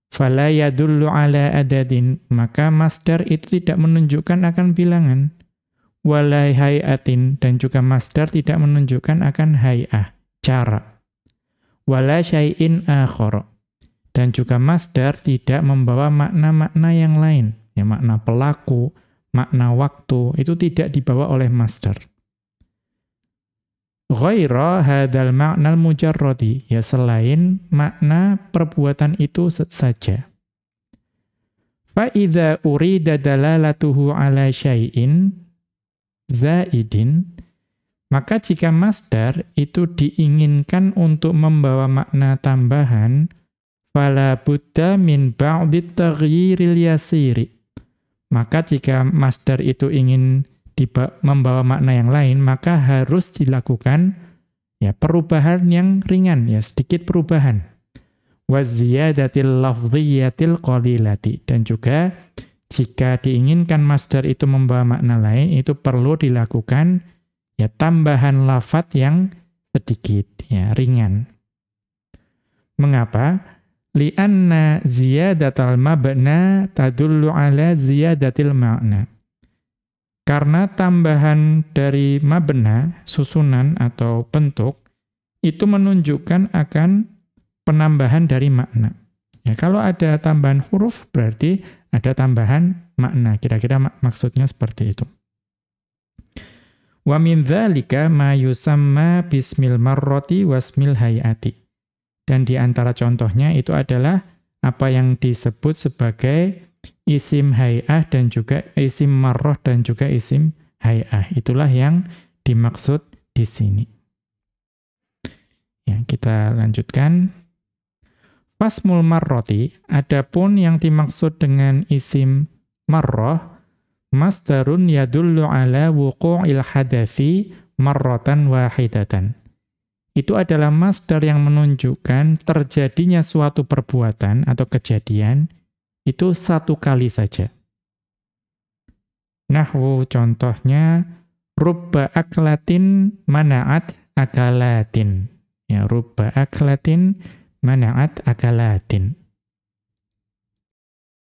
Fala yadullu ala adadin, maka masdar itu tidak menunjukkan akan bilangan. Wala hay'atin, dan juga masdar tidak menunjukkan akan hay'ah, cara. Wala syai'in akhara, dan juga masdar tidak membawa makna-makna yang lain. Ya, makna pelaku, makna waktu, itu tidak dibawa oleh masdar. Ghaira hadzal ma'nal mujarradi, ya, selain makna perbuatan itu saja. Fa idza urida dalalatuhu ala syai'in zaidin, maka jika masdar itu diinginkan untuk membawa makna tambahan, fala budda min ba'dit taghyiril yasiri. Maka jika masdar itu ingin membawa makna yang lain, maka harus dilakukan Ya, perubahan yang ringan, ya, sedikit perubahan. Waziyadatil lafdhiyatil qalilati. Dan juga jika diinginkan masdar itu membawa makna lain, itu perlu dilakukan ya tambahan lafadz yang sedikit, ya, ringan. Mengapa? Li'anna ziyadatal mabna tadullu ala ziyadatil ma'na. Karena tambahan dari mabna, susunan atau bentuk, itu menunjukkan akan penambahan dari makna. Ya, kalau ada tambahan huruf, berarti ada tambahan makna. Kira-kira maksudnya seperti itu. Wa min dzalika ma yusamma bismil marrati wasmil hayati. Dan di antara contohnya itu adalah apa yang disebut sebagai isim hay'ah dan juga isim marroh dan juga isim hay'ah. Itulah yang dimaksud di sini. Ya, kita lanjutkan. Fasmul marroti, adapun yang dimaksud dengan isim marroh, masdarun yadullu ala wuqu'il hadafi marrotan wahidatan. Itu adalah masdar yang menunjukkan terjadinya suatu perbuatan atau kejadian itu satu kali saja. Nahwu contohnya, rubba aklatin mana'at akalatin. Ya, rubba aklatin mana'at akalatin.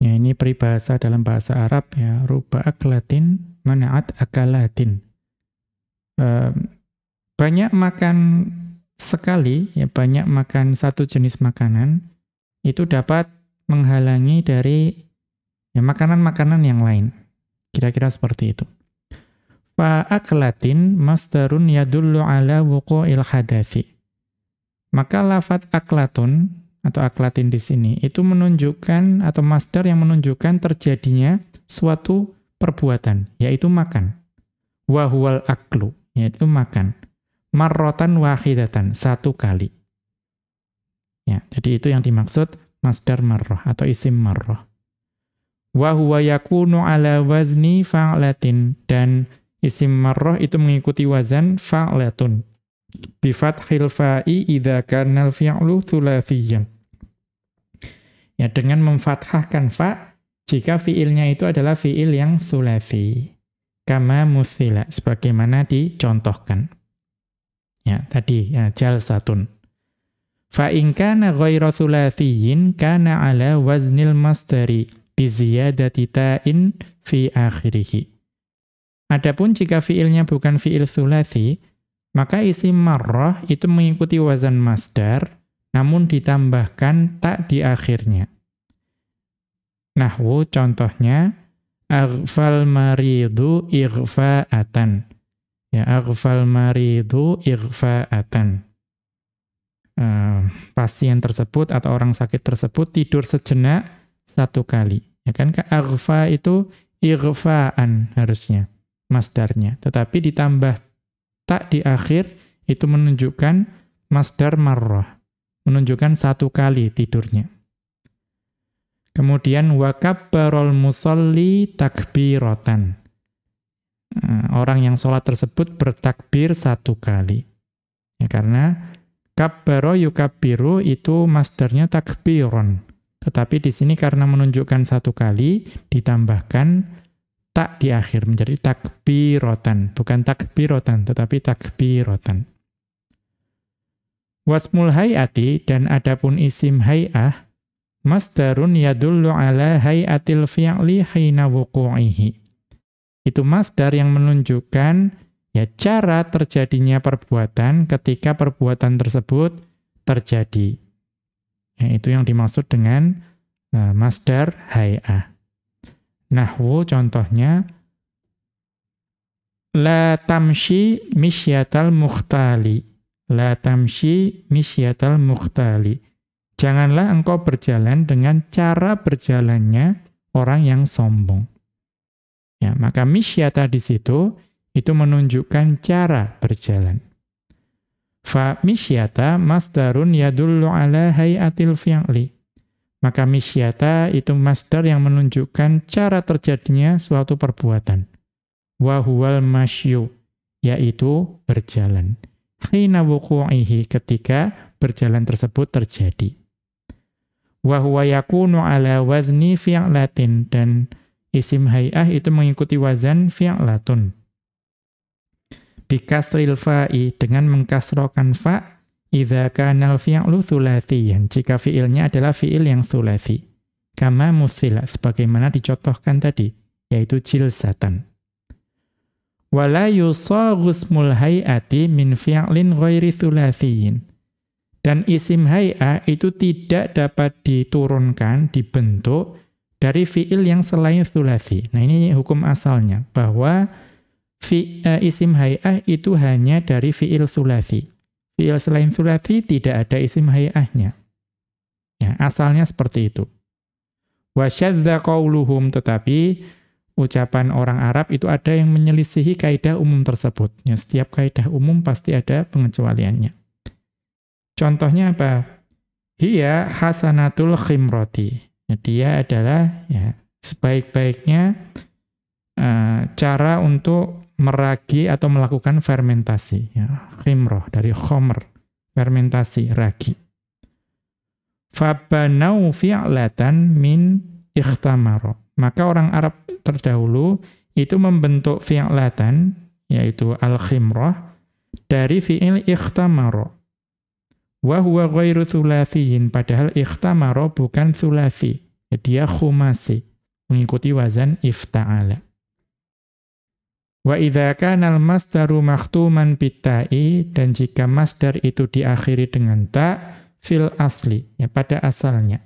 Ya, ini peribahasa dalam bahasa Arab, ya, rubba aklatin mana'at akalatin. Banyak makan sekali, ya, banyak makan satu jenis makanan, itu dapat menghalangi dari ya, makanan-makanan yang lain. Kira-kira seperti itu. Fa'aklatin masdarun yadullu ala wuqu'il hadafi. Maka lafadz aklatun atau aklatin di sini itu menunjukkan atau masdar yang menunjukkan terjadinya suatu perbuatan, yaitu makan. Wa huwal aklu, yaitu makan. Marrotan wahidatan, satu kali. Ya, jadi itu yang dimaksud masdar marroh atau isim marroh. Wa huwa yakunu ala wazni fa'latin, dan isim marroh itu mengikuti wazan fa'latun. Bi fathil fa'i idza kana al-fi'lu tsulathiyan. Ya, dengan memfathahkan fa jika fiilnya itu adalah fiil yang tsulatsi. Kama muthila, sebagaimana dicontohkan. Ya, tadi ya, jalsatun. Fa in kana ghairu tsulathiyin kana ala waznil masdari bi ziyadati ta'in fi akhirih. Adapun jika fiilnya bukan fiil tsulatsi, maka isim marrah itu mengikuti wazan masdar namun ditambahkan tak di akhirnya. Nahwu contohnya aghfal maridu ighfa'atan. Ya, aghfal maridu ighfa'atan. Pasien tersebut atau orang sakit tersebut tidur sejenak satu kali. Ya kan, aghfa itu ighfa'an harusnya masdarnya. Tetapi ditambah tak di akhir itu menunjukkan masdar marrah. Menunjukkan satu kali tidurnya. Kemudian wa kabbarul musalli takbiratan. Orang yang sholat tersebut bertakbir satu kali. Ya, karena kabbaro yukabbiru itu masdarnya takbiron. Tetapi di sini karena menunjukkan satu kali, ditambahkan tak di akhir, menjadi takbirotan. Bukan takbirotan, tetapi takbirotan. Wasmul hayati, dan adapun isim hay'ah, masdarun yadullu ala hay'atil fi'li hina wuqu'ihi. Itu masdar yang menunjukkan ya cara terjadinya perbuatan ketika perbuatan tersebut terjadi. Ya, itu yang dimaksud dengan masdar hay'ah. Nahwu contohnya, la tamshi misyatal mukhtali. La tamshi misyatal mukhtali. Janganlah engkau berjalan dengan cara berjalannya orang yang sombong. Ya, maka misyata di situ itu menunjukkan cara berjalan. Fa misyata masdarun yadullu ala hay'atil fi'li. Maka misyata itu masdar yang menunjukkan cara terjadinya suatu perbuatan. Wa huwal masyu, yaitu berjalan. khina wuqu'ihi, ketika berjalan tersebut terjadi. Wa huwa yakunu ala wazni fi'latin, dan isim hay'ah itu mengikuti wazan fi'latun. Bikasril fa'i, dengan mengkasrokan fa', idza kana al-fi'lu tsulathiyan, jika fi'ilnya adalah fi'il yang tsulatsi. Kama muthila, sebagaimana dicontohkan tadi, yaitu jilsatan. Wala yusaghu ismul hay'ati min fi'lin ghairi tsulathiyin. Dan isim hay'ah itu tidak dapat diturunkan, dibentuk dari fi'il yang selain tsulatsi. Nah, ini hukum asalnya, bahwa isim hay'ah itu hanya dari fi'il tsulatsi. Fi'il selain tsulatsi tidak ada isim hay'ahnya. Ya, asalnya seperti itu. Wa syadza qauluhum, tetapi ucapan orang Arab itu ada yang menyelisihi kaidah umum tersebut. Ya, setiap kaidah umum pasti ada pengecualiannya. Contohnya apa? Hiya hasanatul khimrati. Ya, dia adalah ya, sebaik-baiknya cara untuk meragi atau melakukan fermentasi. Ya, khimroh dari khomer, fermentasi, ragi. Fabanau fi'latan min ikhtamaro. Maka orang Arab terdahulu itu membentuk fi'latan, yaitu al-khimrah, dari fi'il ikhtamaro. Wa huwa ghairu tsulathiyin, padahal ikhtamaro bukan tsulatsi. Dia khumasi, mengikuti wazan ifta'ala. Wa idza kana al-masdaru makhtuman bitta'i, dan jika masdar itu diakhiri dengan ta fil asli, ya pada asalnya,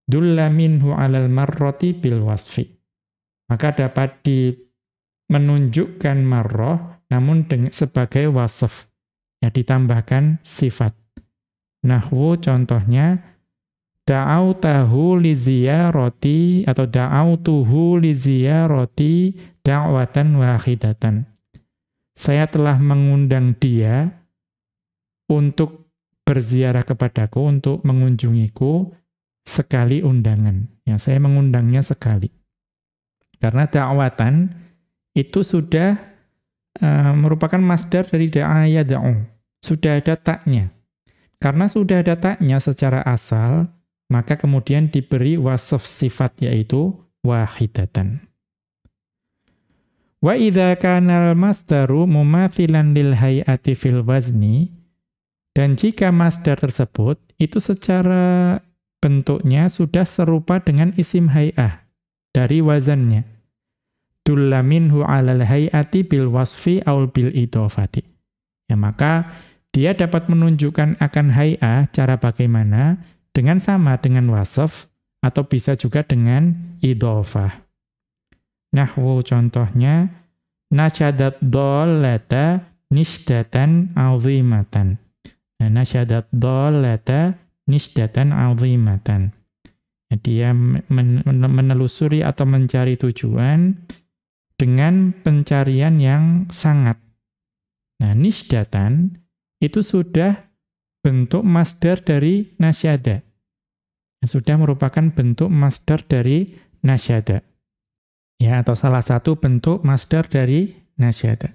dulla minhu 'alal marrati bil wasfi, maka dapat menunjukkan marrah namun sebagai wasf, ya ditambahkan sifat. Nahwu contohnya da'autahu li ziyarati atau da'autuhu li ziyarati da'watan wahidatan. Saya telah mengundang dia untuk berziarah kepadaku, untuk mengunjungiku sekali undangan. Ya, saya mengundangnya sekali. Karena da'watan itu sudah merupakan masdar dari da'a yada'u. Sudah ada taknya. Karena sudah ada taknya secara asal, maka kemudian diberi wasf sifat, yaitu wahidatan. Wa idza kana al-masdaru mumathilan lil hay'ati fil wazni, dan jika masdar tersebut itu secara bentuknya sudah serupa dengan isim hay'ah dari wazannya, dulla minhu 'alal hay'ati bil wasfi aul bil idhofati. Ya, maka dia dapat menunjukkan akan hay'ah cara bagaimana dengan sama dengan wasf atau bisa juga dengan idhofah. Nahwu contohnya nasyadat dhallata nishdatan 'azimatan. Nah, nasyadat dhallata nishdatan 'azimatan. Dia menelusuri atau mencari tujuan dengan pencarian yang sangat. Nah, nishdatan itu sudah bentuk masdar dari nasyada. Sudah merupakan bentuk masdar dari nasyada. Ya, atau salah satu bentuk masdar dari nasyada.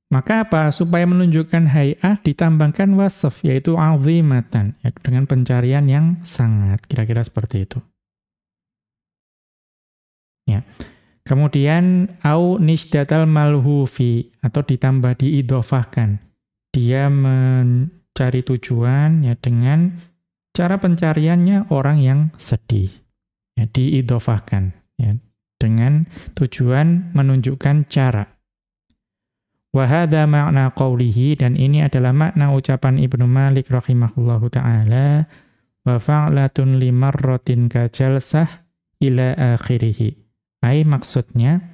Maka apa? Supaya menunjukkan hay'ah ditambahkan wasf, yaitu 'azimatan, ya, dengan pencarian yang sangat. Kira-kira seperti itu. Ya. Kemudian au nishdatal malhufi, atau ditambah diidhofahkan. Dia mencari tujuan ya dengan cara pencariannya orang yang sedih. Ya, diidhofahkan ya, dengan tujuan menunjukkan cara. Wa hadza ma'na qawlihi, dan ini adalah makna ucapan Ibnu Malik rahimahullahu ta'ala, wa fa'latun limarratin kajalsah ila akhirih. Ai maksudnya,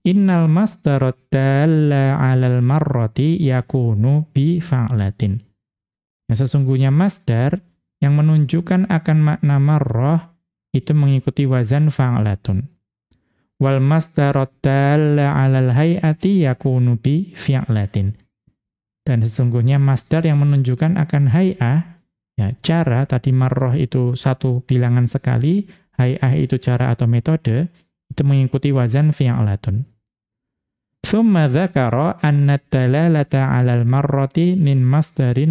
innal masdarat dalla 'alal marrati yakunu bi fa'latin. Nah, sesungguhnya masdar yang menunjukkan akan makna marrah itu mengikuti wazan fa'latun. Wal masdarat dalla 'alal hay'ati yakunu bi fi'latin. Dan sesungguhnya masdar yang menunjukkan akan hay'ah, ya cara, tadi marrah itu satu bilangan sekali, hay'ah itu cara atau metode, itu mengikuti wazan fi'latun. Thumma dzakara anna ad-dalalata 'alal marrati min masdari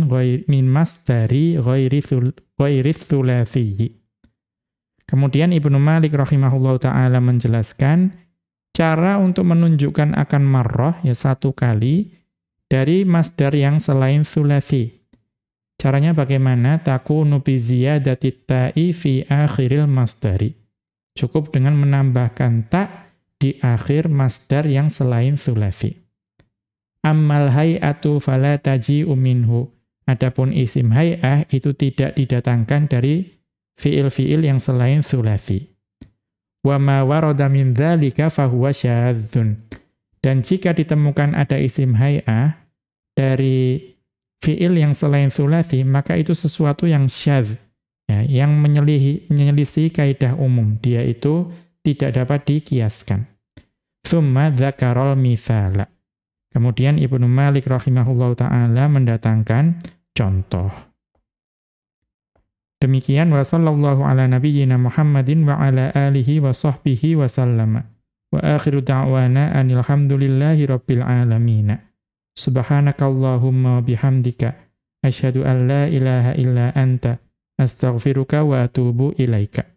ghairi tsulatsiyyi. Kemudian Ibnu Malik rahimahullahu taala menjelaskan cara untuk menunjukkan akan marrah ya satu kali dari masdar yang selain tsulatsi. Caranya bagaimana? Takunu bi ziyadatit ta'i fi akhiril masdari. Cukup dengan menambahkan ta di akhir masdar yang selain tsulatsi. Ammal hay'atu fala taji'u minhu. Adapun isim hay'ah itu tidak didatangkan dari fiil-fiil yang selain tsulatsi. Wa ma warada min dzalika fahuwa syadzun. Dan jika ditemukan ada isim hay'ah dari fiil yang selain tsulatsi, maka itu sesuatu yang syadz, ya, yang menyelisih kaidah umum. Dia itu tidak dapat dikiaskan. Tsumma dzakarol mithala. Kemudian Ibnu Malik rahimahullahu ta'ala mendatangkan contoh. Demikian wa sallallahu ala nabiyyina Muhammadin wa ala alihi wa sahbihi wa sallama. Wa akhiru da'wana anil hamdulillahi rabbil alamin. Subhanakallahumma bihamdika asyhadu an la ilaha illa anta astaghfiruka wa atubu ilaika.